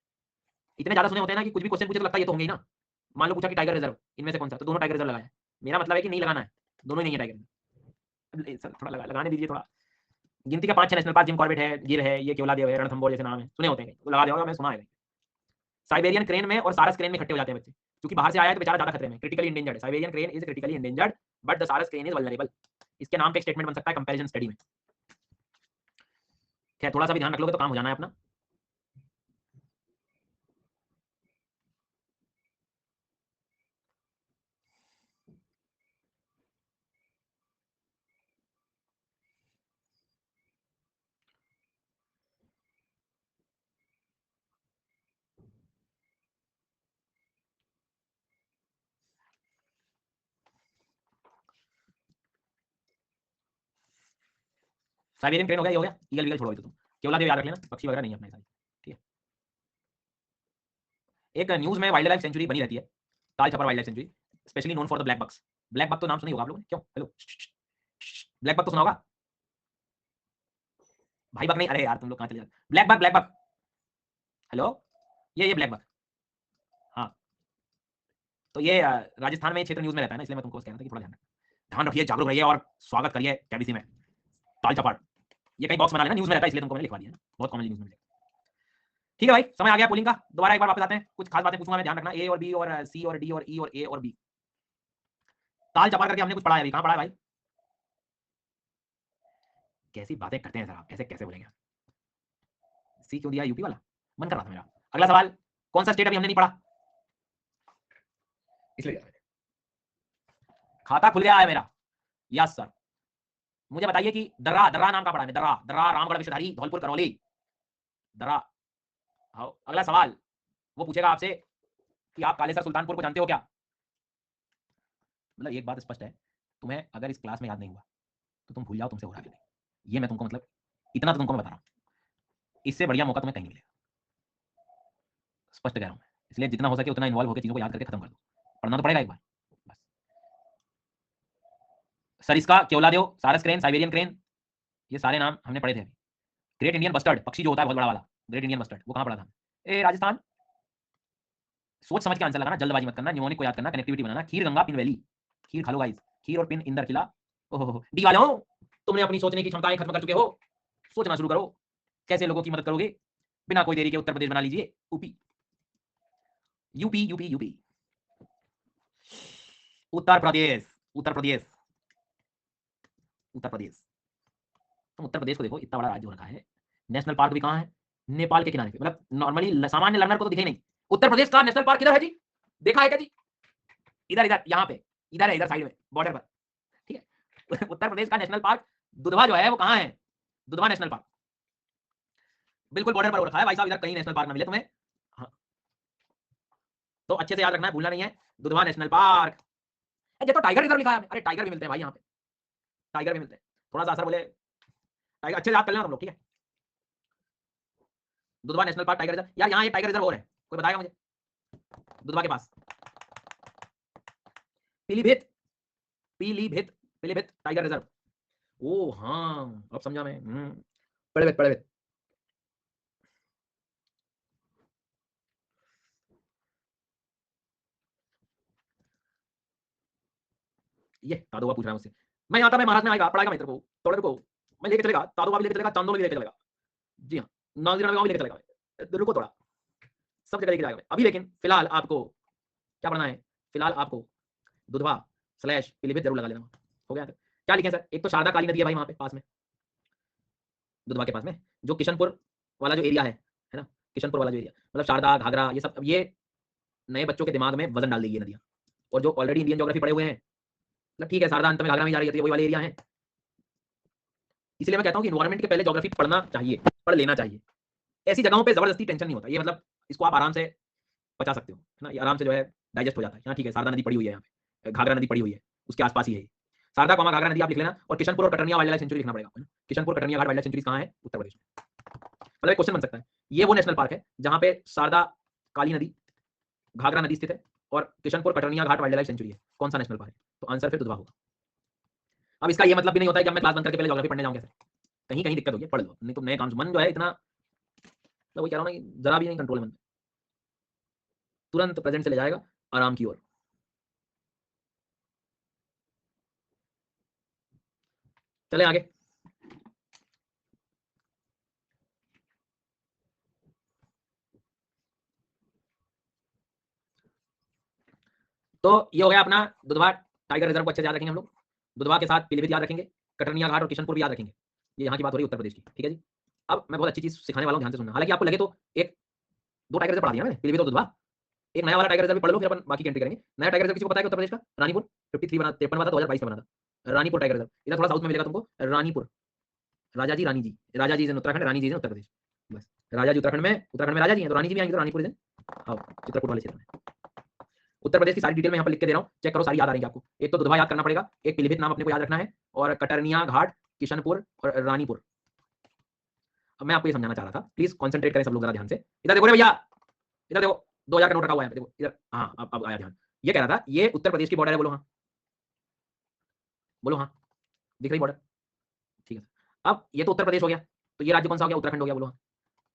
इतने ज्यादा सुने होते हैं ना कि कुछ भी क्वेश्चन पूछे तो लगता है ये तो होंगे ही ना। मान लो पूछा कि टाइगर रिजर्व इनमें से कौन सा, तो दोनों टाइगर रिजर्व लगाया। मेरा मतलब है कि नहीं लगाना है, दोनों ही नहीं है टाइगर। सर थोड़ा लगाने दीजिए थोड़ा। गिनती का 5-6 नेशनल पार्क, जिम कॉर्बेट है, गिर है, ये केवलादेव है, रणथंबोर जैसे नाम है, सुने होते हैं, तो लगा दिया होगा, मैं सुना है। साइबेरियन क्रेन में और सारस क्रेन में इकट्ठे हो जाते हैं बच्चे, क्योंकि बाहर से आया है तो बेचारा ज्यादा खतरे में, क्रिटिकली इंडेंजर्ड है। Siberian crane is critically endangered but the सारस क्रेन इज वल्नरेबल। इसके नाम पे एक स्टेटमेंट बन सकता है कंपैरिजन स्टडी में। खैर थोड़ा सा भी ध्यान रख लोगे तो काम हो जाना है अपना। साइबेरियन क्रेन हो गया, ये हो गया, ईगल वीगल छोड़ो तो तुम, केवलादेव याद रख लेना, पक्षी वगैरह नहीं है अपने साथ, ठीक है। एक न्यूज में वाइल्ड लाइफ सेंचुरी बनी रहती है, Tal Chhapar wildlife sanctuary, specially known for the blackbucks. Blackbuck तो नाम सुना ही होगा आप लोगों ने, क्यों? हेलो, ब्लैक बक तो सुना होगा भाई, बक नहीं, अरे यार तुम लोग कहां चले जाते, blackbuck, blackbuck, hello, ये ब्लैक बक, हाँ। तो ये राजस्थान में क्षेत्र न्यूज में रहता है ना, इसलिए मैं तुमको कह रहा था कि थोड़ा ध्यान रखिए, जागरूक रहिए और स्वागत करिए केबीसी में। ताल चपाट, ये कहीं बॉक्स बना लेना, न्यूज में रहता है इसलिए तुमको मैंने लिखवा दिया, बहुत कॉमन न्यूज में। ठीक है भाई, समय आ गया पोलिंग का, दोबारा एक बार वापस आते हैं, कुछ खास बातें पूछूंगा मैं, ध्यान रखना, ए और बी और सी और डी और ई और ए और बी। ताल चपाट करके हमने कुछ पढ़ा है अभी, कहां पढ़ा है भाई? कैसी बातें करते हैं सर आप, ऐसे कैसे बोलेंगे? सी क्यों दिया, यूपी वाला मन कर रहा था मेरा। अगला सवाल, कौन सा स्टेट अभी हमने नहीं पढ़ा, इसलिए खाता खुल गया है मेरा। यस सर, मुझे बताइए कि दर्रा, दर्रा नाम का पढ़ा है, दर्रा, दर्रा रामगढ़ विषधारी धौलपुर करौली, दर्रा। हाँ, अगला सवाल वो पूछेगा आपसे कि आप कालेसर सुल्तानपुर को जानते हो क्या? मतलब एक बात स्पष्ट है, तुम्हें अगर इस क्लास में याद नहीं हुआ तो तुम भूल जाओ, तुमसे हो रहा है नहीं, ये मैं तुमको मतलब इतना तो तुमको मैं बता रहा हूं, इससे बढ़िया मौका तुम्हें कहीं नहीं मिलेगा, स्पष्ट कह रहा हूं मैं। इसलिए जितना हो सके उतना इन्वॉल्व होकर चीजों को याद करके खत्म कर दो, पढ़ना तो पड़ेगा एक बार बस। सरिस्का, केवलादेव, सारस क्रेन, साइबेरियन क्रेन, ये सारे नाम हमने पढ़े थे अभी। ग्रेट इंडियन बस्टर्ड, पक्षी जो होता है बहुत बड़ा वाला, ग्रेट इंडियन बस्टर्ड, वो कहां पढ़ा था? ए राजस्थान। सोच समझ के आंसर लगाना, जल्दबाजी मत करना, निमोनिक को याद करना, कनेक्टिविटी बनाना। खीर गंगा पिन वैली, खीर खा लो गाइस, खीर और पिन इंदर किला। ओहो डी वाले हो, तुमने अपनी सोचने की क्षमताएं खत्म कर चुके हो, सोचना शुरू करो, कैसे लोगों की मदद करोगे। बिना कोई देरी के उत्तर प्रदेश बना लीजिए, UP, UP UP UP, Uttar Pradesh, Uttar Pradesh, Uttar Pradesh. तुम उत्तर प्रदेश को देखो, इतना बड़ा राज्य हो रखा है, नेशनल पार्क भी कहां है? नेपाल के किनारे पे, मतलब नॉर्मली सामान्य लर्नर को तो दिखे नहीं। उत्तर प्रदेश का नेशनल पार्क किधर है जी? देखा है क्या जी? इधर, इधर, यहाँ पे, इधर है, इधर साइड में बॉर्डर पर, ठीक है। उत्तर प्रदेश का नेशनल पार्क दुधवा जो है वो कहां है? दुधवा नेशनल पार्क, बिल्कुल बॉर्डर पर हो रखा है भाई साहब, इधर कहीं नेशनल पार्क ना मिले तुम्हें। हाँ, तो अच्छे से याद रखना है, भूलना नहीं है, दुधवा नेशनल पार्क। ये तो टाइगर रिजर्व लिखा है, अरे टाइगर भी मिलते हैं भाई यहाँ पे, टाइगर भी मिलते हैं, थोड़ा सा असर बोले टाइगर, अच्छे से याद कर लेना तुम लोग, ठीक है। Dudhwa national park, tiger reserve, यार यहाँ एक टाइगर रिजर्व और है, कोई बताएगा मुझे? दुधवा के पास पीलीभीत, पीलीभीत, पीलीभीत टाइगर रिजर्व। ओ हाँ, अब समझा मैं, पढ़े पढ़े। ये तादोबा पूछ रहा है मुझसे, मैं यहाँ था, मैं महाराज में आएगा, पढ़ाएगा मैं तेरे को, थोड़े रुको, मैं लेके चलेगा, तादोबा भी लेके चलेगा, चांदोल भी लेके चलेगा, जी हाँ, नाजिर भी लेके चलेगा, रुको थोड़ा, सब जगह लेके जाएगा मैं अभी। लेकिन फिलहाल आपको क्या पढ़ना है? फिलहाल आपको दुधवा स्लैश पीलीभीत जरूर लगा लेना, हो गया? क्या लिखे सर? एक तो शारदा काली नदी है भाई वहां पे पास में, दुधवा के पास में, जो किशनपुर वाला जो एरिया है ना, किशनपुर वाला जो एरिया, मतलब शारदा, घाघरा, ये सब, अब ये नए बच्चों के दिमाग में वजन डाल देगी नदियां, और जो ऑलरेडी इंडियन ज्योग्राफी पढ़े हुए हैं, मतलब ठीक है, शारदा अंत में घाघरा में जा रही है, वही वाले एरिया है। इसलिए मैं कहता हूँ कि इन्वायरमेंट के पहले ज्योग्राफी पढ़ना चाहिए, पढ़ लेना चाहिए। ऐसी जगहों पे जबरदस्ती टेंशन नहीं होता, ये मतलब इसको आप आराम से पचा सकते हो, है ना, ये आराम से जो है डाइजेस्ट हो जाता है। हाँ ठीक है, शारदा नदी पड़ी हुई है यहाँ पे, घाघरा नदी पड़ी हुई है, उसके आसपास ही है शारदा, घाघरा नदी आप लिख लेना, और किशनपुर और कटरनिया वाइल्ड लाइफ सेंचुरी लिखना पड़ेगा, किशनपुर कटरनिया घाट वाइल्ड लाइफ सेंचुरी कहाँ है? उत्तर प्रदेश में। मतलब एक क्वेश्चन बन सकता है, ये वो नेशनल पार्क है जहाँ पे शारदा काली नदी, घाघरा नदी स्थित है, और किशनपुर कटरनिया घाट वाइल्ड लाइफ सेंचुरी है, कौन सा नेशनल पार्क है? तो आंसर फिर दुधवा होगा। अब इसका ये मतलब भी नहीं होता है कि मैं क्लास बंद करके पहले ज्योग्राफी पढ़ने जाऊंगा, कहीं कहीं दिक्कत होगी, पढ़ लो, नहीं तो नए काम मन जो है इतना, मैं वही कह रहा हूँ ना कि जरा भी नहीं कंट्रोल है मन, तुरंत प्रेजेंट से ले जाएगा आराम की ओर। चले आगे, तो ये हो गया अपना दुधवा टाइगर रिजर्व को अच्छे से याद रखेंगे हम लोग, दुधवा के साथ पीलीभीत याद रखेंगे, कटरनिया घाट और किशनपुर भी याद रखेंगे, ये यहाँ की बात हो रही है उत्तर प्रदेश की, ठीक है जी। अब मैं बहुत अच्छी चीज सिखाने वाला हूँ, ध्यान से सुनना, हालांकि आपको लगे तो एक दो टाइगर रिजर्व पढ़ा दिया मैंने, पीलीभीत और दुधवा, एक नया वाला टाइगर रिजर्व भी पढ़ लो, फिर अपन बाकी की एंट्री करेंगे। नया टाइगर रिजर्व किसी को पता है कि उत्तर प्रदेश का? रानीपुर, 53 बना, 53 बना था, 2022 में बना था रानीपुर टाइगर रिजर्व, इधर थोड़ा साउथ में मिलेगा तुमको, रानीपुर, राजा जी रानी जी, राजा जी उत्तराखंड, रानी जी उत्तर प्रदेश, बस राजा जी उत्तराखंड में राजा जी हैं, तो रानी जी भी आएंगे, तो रानीपुर चित्रकूट वाले क्षेत्र में। उत्तर प्रदेश की सारी डिटेल में यहाँ पर लिख के दे रहा हूँ, चेक करो, सारी याद आ रही है आपको। एक तो दुधवा याद करना पड़ेगा, एक पीलीभीत नाम अपने को याद रखना है, और कटरनिया घाट, किशनपुर और रानीपुर, अब मैं आपको ये समझाना चाह रहा था, प्लीज कॉन्सेंट्रेट करें सब लोग जरा ध्यान से। इधर देखो रे भैया, इधर देखो 2000 का नोट रखा हुआ है, देखो इधर। हाँ अब आया ध्यान। ये कह रहा था ये उत्तर प्रदेश की बॉर्डर है, बोलो हाँ, बोलो हाँ, दिख रही बॉर्डर? ठीक है। अब ये तो उत्तर प्रदेश हो गया, तो ये राज्य कौन सा हो गया? उत्तराखंड हो गया, बोलो हाँ।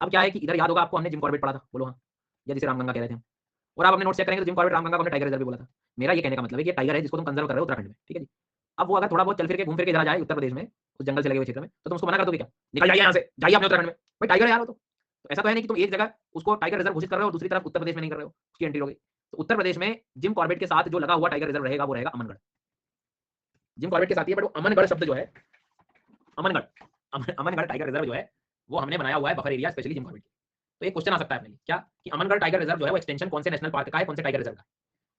अब क्या है कि इधर याद होगा आपको, हमने जिम कॉर्बेट पढ़ा था, बोलो हाँ, या जिसे रामगंगा कह रहे थे हम। और आप अपने नोट चेक करेंगे तो जिम कॉर्बेट रामगंगा को हमने टाइगर रिजर्व भी बोला था। मेरा ये कहने का मतलब है कि टाइगर है जिसको तुम कंजर्व कर रहे हो उत्तराखंड में, ठीक है जी। अब वो अगर थोड़ा बहुत चल फिर के घूम फिर के इधर आ जाए उत्तर प्रदेश में, उस जंगल से लगे हुए क्षेत्र में, तो तुम उसको मना कर दोगे क्या? निकल जाइए यहाँ से, जाइए अपने उत्तराखंड में, भाई टाइगर है यार वो तो। ऐसा तो है नहीं कि तुम एक जगह उसको टाइगर रिजर्व घोषित कर रहे हो और दूसरी तरफ उत्तर प्रदेश में नहीं कर रहे हो, उसकी एंट्री हो गई। तो उत्तर प्रदेश में जिम कॉर्बेट के साथ जो लगा हुआ टाइगर रिजर्व रहेगा वो रहेगा अमनगढ़। जिम कॉर्बेट के साथ ही है, बट वो अमनगढ़ शब्द जो है, अमनगढ़, अमनगढ़ टाइगर रिजर्व जो है वो हमने बनाया हुआ है buffer area specially Jim Corbett के। तो एक क्वेश्चन आ सकता है अपने लिए क्या, कि अमनगढ़ टाइगर रिजर्व जो है वो एक्सटेंशन कौन से नेशनल पार्क का है, कौन से टाइगर रिजर्व का है?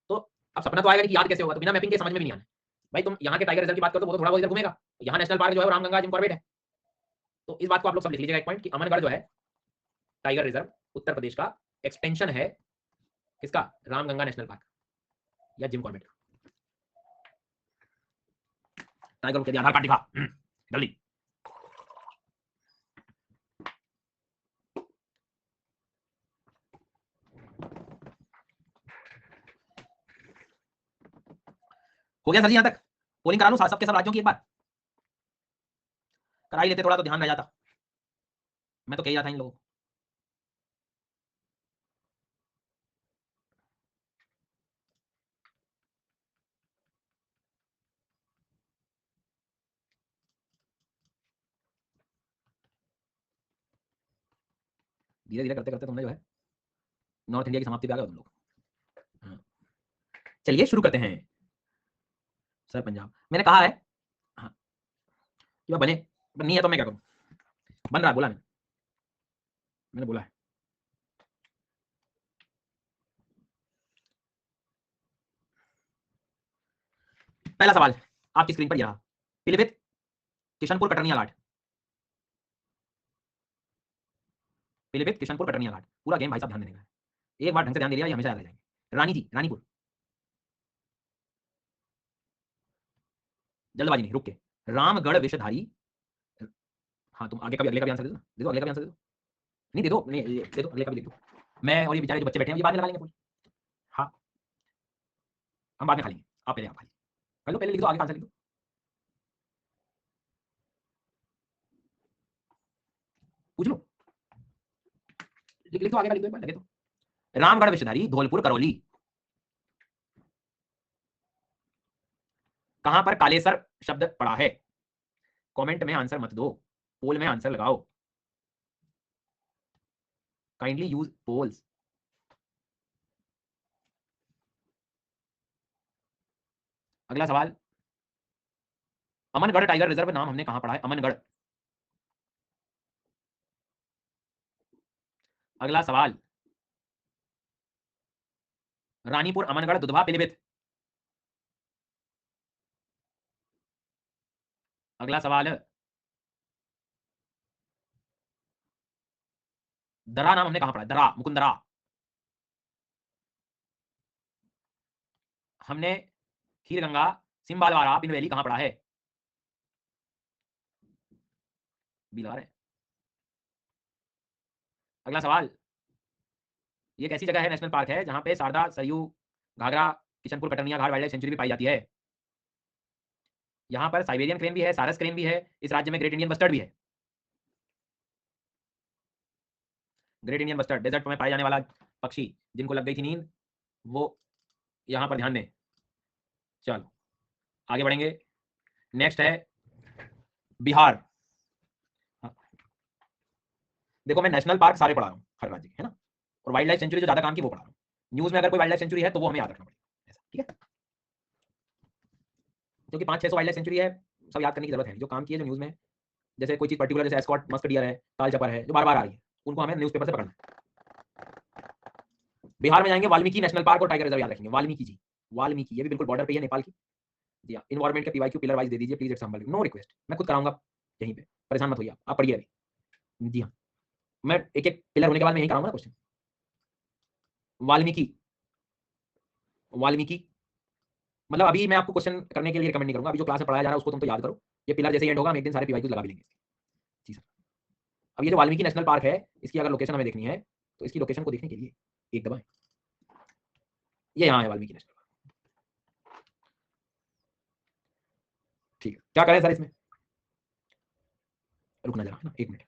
तो अब सपना तो आएगा कि याद कैसे होगा, तो बिना मैपिंग के समझ में भी नहीं आना। भाई तुम यहाँ के टाइगर रिजर्व की बात करो तो वो तो थोड़ा बहुत इधर घूमेगा, यहाँ नेशनल पार्क जो है रामगंगा जिम कॉर्बेट है। तो इस बात को आप लोग सब लिख लीजिएगा एक पॉइंट, कि अमनगढ़ जो है टाइगर रिजर्व उत्तर प्रदेश का एक्सटेंशन है, किसका? रामगंगा नेशनल पार्क या जिम कॉर्बेट का। टाइगर के आधार कार्ड दिखा जल्दी। हो गया सर जी यहाँ तक? पोलिंग करा लूं सबके सब राज्यों की एक बार? करा ही लेते, थोड़ा तो ध्यान रह जाता। मैं तो कह ही रहा था इन लोगों को। धीरे धीरे करते करते तुमने जो है नॉर्थ इंडिया की समाप्ति पे आ गए तुम लोग। हाँ। चलिए शुरू करते हैं। सर पंजाब मैंने कहा है, हाँ, कि बने, नहीं है तो मैं क्या करूं? बन रहा है, बोला मैंने बोला है। पहला सवाल आपकी स्क्रीन पर यह रहा, पीलीभीत, किशनपुर, कटरनिया घाट। पीलीभीत, किशनपुर, कटरनिया घाट, पूरा गेम भाई साहब ध्यान देने का है। एक बार ढंग से ध्यान दे लिया ये हमेशा याद रह जाएंगे। रानी जी, रानीपुर, जल्दबाजी नहीं, रुक के। रामगढ़ विषधारी, हाँ तुम आगे का भी अगले का भी आंसर दे दो, दे दो अगले का भी आंसर दे दो। नहीं दे दो, नहीं दे दो अगले का भी दे दो। मैं और ये बेचारे जो बच्चे बैठे हैं ये बाद में लगा लेंगे पूरी। हाँ हम बाद में खा लेंगे, आप पहले आप खा लीजिए। कर लो पहले, लिख दो आगे का आंसर लिख दो, पूछ लो, लिख दो आगे का लिख दो एक बार, लगे तो। रामगढ़ विषधारी, धौलपुर, करौली। कहां पर कालेसर शब्द पड़ा है? कमेंट में आंसर मत दो, पोल में आंसर लगाओ। Kindly use polls. अगला सवाल, अमनगढ़ टाइगर रिजर्व नाम हमने कहां पढ़ा है? अमनगढ़। अगला सवाल, रानीपुर, अमनगढ़, दुधवा, पीलीभीत। अगला सवाल, दरा नाम हमने कहां पढ़ा है? दरा, मुकुंदरा। हमने खीरगंगा, सिंबालवारा, पिनवेली कहां पढ़ा है? बिलार है। अगला सवाल, ये एक ऐसी जगह है, नेशनल पार्क है जहां पे शारदा, सरयू, घाघरा, किशनपुर, कटरनिया घाट वाइल्ड लाइफ सेंचुरी भी पाई जाती है। यहाँ पर साइबेरियन क्रेन भी है, सारस क्रेन भी है, इस राज्य में ग्रेट इंडियन बस्टर्ड भी है। ग्रेट इंडियन बस्टर्ड डेजर्ट में पाया जाने वाला पक्षी, जिनको लग गई थी नींद वो यहाँ पर ध्यान दें। चलो आगे बढ़ेंगे, नेक्स्ट है बिहार। हाँ, देखो मैं नेशनल पार्क सारे पढ़ा रहा हूँ हर राज्य के, है ना, और वाइल्ड लाइफ सेंचुरी जो ज्यादा काम की वो पढ़ा रहा हूँ। न्यूज में अगर कोई वाइल्ड लाइफ सेंचुरी है तो वो हमें याद रखना पड़ेगा, ऐसा ठीक है, क्योंकि 500-600 वाइल्ड लाइफ सेंचुरी है, सब याद करने की जरूरत है। जो काम की है जो न्यूज में, जैसे कोई चीज पर्टिकुलर, जैसे एस्कॉट मस्क डियर है, ताल चपर है, जो बार बार आ रही है, उनको हमें न्यूज़पेपर से पकड़ना है। बिहार में जाएंगे, वाल्मीकि नेशनल पार्क और टाइगर रिजर्व याद रखेंगे। वाल्मीकि जी, वाल्मीकि, ये भी बिल्कुल बॉर्डर पे है नेपाल की। जी हाँ, इन्वायरमेंट के पीवाईक्यू पिलर वाइज दे दीजिए प्लीज, एग्जाम्पल नो रिक्वेस्ट, मैं खुद कराऊंगा यहीं पे, परेशान मत होइए आप पढ़िए अभी। जी हाँ, मैं एक एक पिलर होने के बाद मैं यही कराऊंगा ना क्वेश्चन। वाल्मीकि, वाल्मीकि मतलब अभी मैं आपको क्वेश्चन करने के लिए रिकमेंड नहीं करूंगा, अभी जो क्लास में पढ़ाया जा रहा है उसको तुम तो याद करो, ये पिलर जैसे एंड होगा हम एक दिन सारे पीवाईक्यू लगा भी लेंगे। जी सर, अब ये जो वाल्मीकि नेशनल पार्क है, इसकी अगर लोकेशन हमें देखनी है तो इसकी लोकेशन को देखने के लिए एक दबाएं, ये यहाँ है वाल्मीकि नेशनल पार्क। ठीक है, क्या करें सर इसमें? रुकना जरा, है ना, 1 मिनट।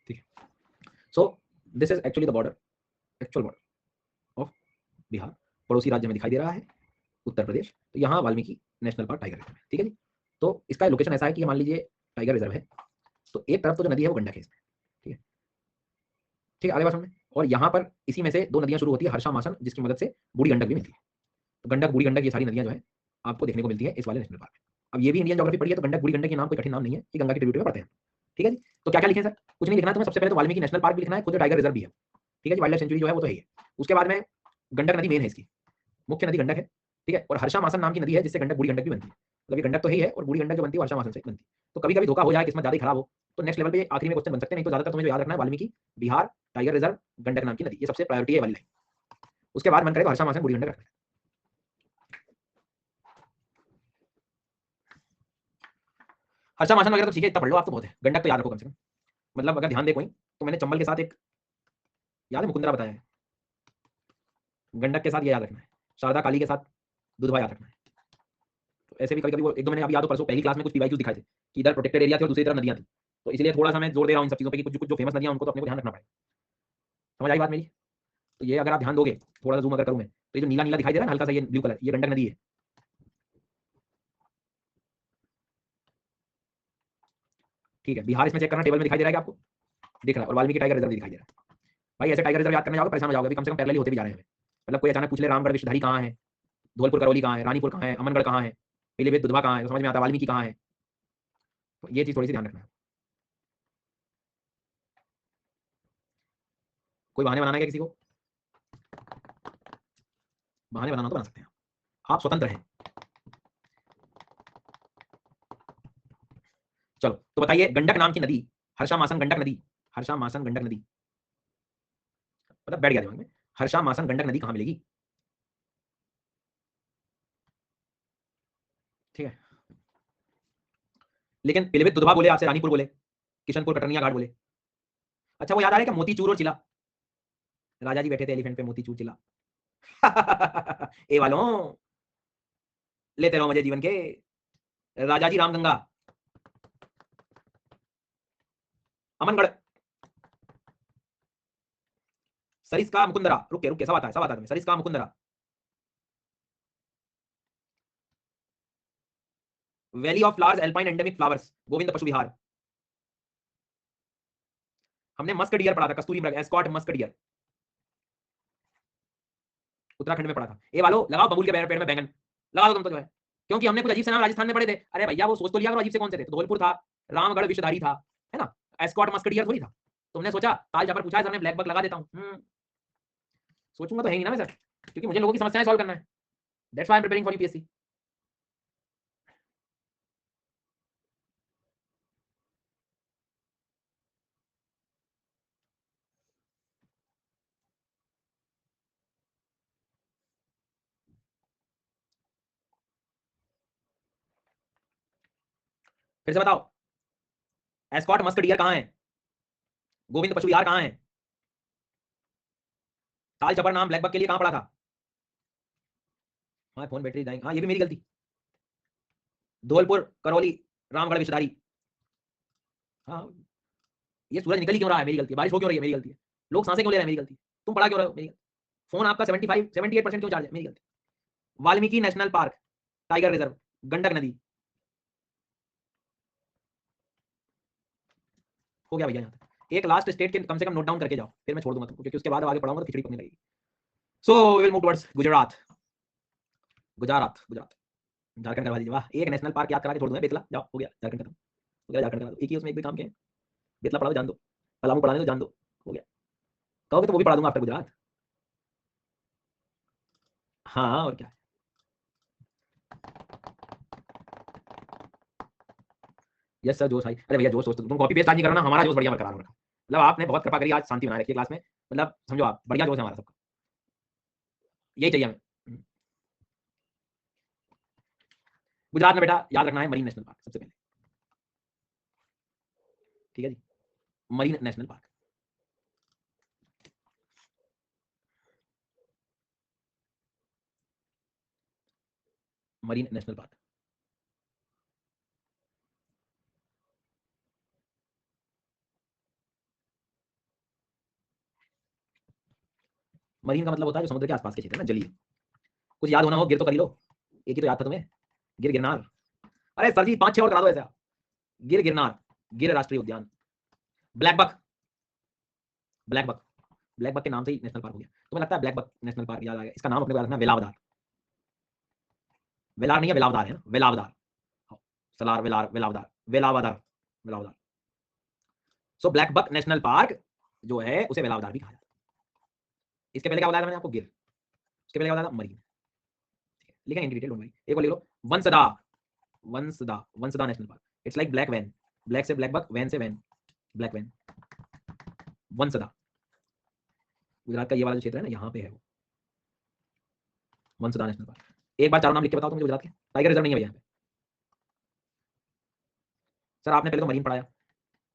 ठीक है, so this is actually the border, actual border of Bihar. पड़ोसी राज्य में दिखाई दे रहा है उत्तर प्रदेश। तो यहाँ Valmiki national park tiger reserve है। ठीक है जी, तो इसका लोकेशन ऐसा है कि मान लीजिए टाइगर रिजर्व है, तो एक तरफ तो जो नदी है वो गंडक है इसमें। ठीक है, ठीक है, आगे बात समझ में। और यहाँ पर इसी में से 2 नदियां शुरू होती है, हर्षा मासन, जिसकी मदद से बूढ़ी गंडक भी मिलती है। तो गंडक, बूढ़ी गंडक, ये सारी नदियां जो है आपको देखने को मिलती है इस वाले नेशनल पार्क में। अब ये भी इंडियन ज्योग्राफी पढ़ी है, तो गंडक, बूढ़ी गंडक के नाम कोई कठिन नाम नहीं है, ये गंगा की ट्रिब्यूटरी में पढ़ते हैं। ठीक है जी, तो क्या क्या लिखे सर? कुछ नहीं लिखना तुम्हें। सबसे पहले तो वाल्मीकि नेशनल पार्क भी लिखना है, खुद टाइगर रिजर्व भी है। ठीक है जी, वाइल्ड लाइफ सेंचुरी जो है वो तो है ही है। उसके बाद में गंडक नदी मेन है, इसकी मुख्य नदी गंडक है। ठीक है, और हर्षा मासन नाम की नदी है जिससे गंडक, बूढ़ी गंडक भी बनती है। मतलब ये गंडक तो ही है और बूढ़ी गंडक जो बनती है हर्षा मासन से बनती है। तो कभी कभी धोखा हो जाए, किस्मत ज्यादा खराब हो, तो नेक्स्ट लेवल पे आखिरी में क्वेश्चन बन सकते हैं। नहीं तो ज्यादातर तुम्हें जो याद रखना है, वाल्मीकि, बिहार, टाइगर रिजर्व, गंडक नाम की नदी, ये सबसे प्रायोरिटी है वाली लाइन। उसके बाद मन करे तो हर्षा मासन, बूढ़ी गंडक रखना है। हर्षा मासन वगैरह तो ठीक है, इतना पढ़ लो आप तो बहुत है। गंडक तो याद रखो कम से कम। मतलब अगर ध्यान दे कोई, तो मैंने चंबल के साथ एक, याद है, मुकुंदरा बताया है। गंडक के साथ ये याद रखना है, शारदा काली के साथ दुधवा याद रखना है। तो ऐसे भी कभी कभी वो 1-2 मैंने अभी याद हो, परसों पहली क्लास में कुछ पीवाईक्यूज दिखाए थे कि इधर प्रोटेक्टेड एरिया थे और दूसरी तरफ नदियां थी। तो इसलिए थोड़ा सा मैं जोर दे रहा हूं इन सब चीजों पे कि कुछ कुछ जो फेमस नदियां उनको तो अपने को ध्यान रखना पड़ेगा। समझ आई बात मेरी? तो ये अगर आप ध्यान दोगे, थोड़ा सा जूम अगर करूं मैं, तो ये जो नीला नीला दिखाई दे रहा है ना हल्का सा, ये ब्लू कलर, ये गंडक नदी है। ठीक है, बिहार इसमें चेक करना, टेबल में दिखाई दे रहा है कि आपको दिख रहा है, और वाल्मीकि टाइगर रिजर्व दिखाई दे रहा है। भाई ऐसे टाइगर रिजर्व याद करने जाओगे परेशान हो जाओगे, अभी कम से कम पैरेलल होते भी जा रहे हैं। मतलब कोई अचानक पूछ ले रामगढ़ विषधारी कहाँ है, धौलपुर करौली कहाँ है, रानीपुर कहाँ है, अमनगढ़ कहाँ है, पीलीभीत दुधवा कहाँ है, तो समझ में आता है वाल्मीकि कहाँ है। तो ये चीज थोड़ी सी ध्यान रखना है। कोई बहाने बनाना है क्या किसी को? बहाने बनाना तो बना सकते हैं, आप स्वतंत्र हैं। चलो तो बताइए, गंडक नाम की नदी, हर्षा मासन गंडक नदी, हर्षा मासन गंडक नदी, मतलब बैठ गया दिमाग में, हर्षा मासन गंडक नदी कहाँ मिलेगी? ठीक है, लेकिन पीलीभीत दुधवा बोले आपसे, रानीपुर बोले, किशनपुर कटरनिया घाट बोले। अच्छा वो याद आ रहा है क्या, मोतीचूर और चिला? राजा जी बैठे थे एलिफेंट पे, मोतीचूर चिला। ए वालों, लेते रहो मजे जीवन के। राजा जी रामगंगा, अमनगढ़, सरिस्का मुकुंदरा, रुके रुके, सब आता है, सब आता है तुम्हें। Sariska Mukundra, valley of flowers, alpine endemic flowers, Govind Pashu विहार। हमने मस्क डियर पढ़ा था, कस्तूरी मृग, एस्कॉट मस्क डियर, उत्तराखंड में पढ़ा था। ए वालों, लगाओ बबूल के पेड़ में बैंगन, लगा दो तुम तो जो है। क्योंकि हमने कुछ अजीब से नाम राजस्थान में पढ़े थे। अरे भैया वो सोच तो लिया करो अजीब से कौन से थे। तो धौलपुर था, रामगढ़ विषधारी था, है ना, एस्कॉट मस्क डियर थोड़ी था। तुमने सोचा ताल जापर पूछा है, हमने ब्लैक बक लगा देता हूं। सोचूंगा तो है ही ना मैं सर, क्योंकि मुझे लोगों की समस्याएं सॉल्व करना है। That's why I am preparing for UPSC. फिर से बताओ, एस्कॉट मस्क डियर कहाँ है, गोविंद पशु विहार कहाँ है, ताल चपर नाम ब्लैक बक के लिए कहाँ पड़ा था? हाँ फोन बैटरी डाइंग, हाँ ये भी मेरी गलती। धौलपुर करौली रामगढ़ विषधारी, हाँ ये सूरज निकल ही क्यों रहा है, मेरी गलती है। बारिश हो क्यों रही है, मेरी गलती है। लोग सांसें क्यों ले रहे हैं, मेरी गलती है। तुम पढ़ा क्यों रहे हो, मेरी गलती। फोन आपका 75 78% क्यों चार्ज है, मेरी गलती। Valmiki national park, tiger reserve, Gandak नदी, हो गया भैया यहाँ तक। एक लास्ट स्टेट के कम से कम नोट डाउन करके जाओ, फिर मैं छोड़ दूंगा तुमको, क्योंकि उसके बाद आगे पढ़ाऊंगा तो खिचड़ी पकने लगेगी। So will move towards Gujarat. Gujarat Gujarat Jharkhand करवा दीजिए। वाह, एक नेशनल पार्क याद करा के छोड़ दूंगा। बेतला जाओ, हो गया झारखंड खत्म, हो गया झारखंड करा दो। एक ही उसमें एक भी काम किया है। बेतला पढ़ाओ जान दो, पलामू पढ़ाने दो जान दो, हो गया। कहोगे तो वो भी पढ़ा दूंगा आफ्टर गुजरात। हाँ और क्या। यस सर जोश भाई। अरे भैया जोश दोस्त तुम कॉपी पेस्ट आज नहीं करो ना, हमारा जोश बढ़िया बरकरार रखा। मतलब आपने बहुत कृपा करी, आज शांति बनाए रखी क्लास में। मतलब समझो आप, बढ़िया जोश है हमारा सबका, यही चाहिए हमें। गुजरात में बेटा याद रखना है मरीन नेशनल पार्क सबसे पहले, ठीक है जी। Marine national park, marine national park. Marine का मतलब होता है जो समुद्र के आसपास के क्षेत्र है ना, जलीय। कुछ याद होना हो गिर तो कर ही लो, एक ही तो याद था तुम्हें, गिर गिरनार। अरे सर जी 5-6 और करा दो ऐसा। गिर गिरनार, गिर राष्ट्रीय उद्यान, blackbuck, blackbuck, blackbuck के नाम से ही नेशनल पार्क हो गया। तुम्हें लगता है ब्लैक बक नेशनल पार्क याद आ गया? इसका नाम अपने को रखना है वेलावदार। वेलार नहीं है, वेलावदार है ना, वेलावदार। सलार वेलार Velavadar, Velavadar, Velavadar. So blackbuck national park जो है उसे वेलावदार भी कहा जाता है। इसके पहले क्या बताया मैंने आपको? गिर। उसके पहले क्या बताया? मरीन। लिखेंगे इन डिटेल, डोंट वरी। एक और ले लो, Vansda, Vansda, Vansda national park. It's like black van, black से ब्लैक बक, वैन से van, black van, Vansda. Gujarat का ये वाला जो क्षेत्र है ना, यहाँ पे है वो वंसदा नेशनल पार्क। एक बार चारों नाम लिख के बताओ तो मुझे गुजरात के। टाइगर रिजर्व नहीं है भैया यहाँ पे। सर आपने पहले तो मरीन पढ़ाया,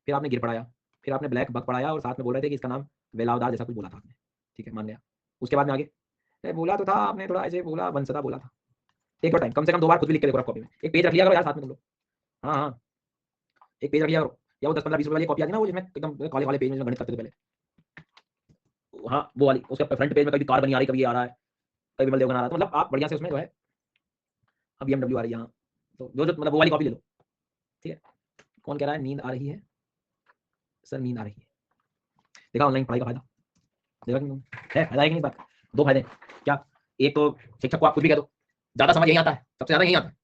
फिर आपने गिर पढ़ाया, फिर आपने ब्लैक बक पढ़ाया, और साथ में बोल रहे थे कि इसका नाम वेलावदार जैसा कुछ बोला था आपने। ठीक है, मान लिया। उसके बाद में आगे बोला तो था आपने, थोड़ा ऐसे बोला, वंसदा बोला था। एक और टाइम कम से कम 2 बार खुद भी लिख के देखो कॉपी में। एक पेज रख लिया करो यार साथ में तुम लोग। हाँ हाँ, एक पेज रख लिया करो, या वो 10-15-20 रुपए वाली कॉपी आती है ना, वो जिसमें एकदम काले वाले पेज में गणित करते थे पहले। हाँ वो वाली, उसके फ्रंट पेज में कभी कार बनी आ रही, कभी ये आ रहा है, कभी विमल देवगन आ रहा है, तो मतलब आप बढ़िया से उसमें जो है, अब BMW आ रही है यहाँ, तो जो जो मतलब वो वाली कॉपी ले लो। ठीक है। कौन कह रहा है नींद आ रही है? सर नींद आ रही है। देखा ऑनलाइन पढ़ाई का फायदा, देखा कि नहीं? है फायदा है कि नहीं? बात 2 फायदे क्या? एक तो शिक्षक को आप खुद भी कह दो, ज्यादा समझ यही आता है, सबसे ज्यादा यही आता है,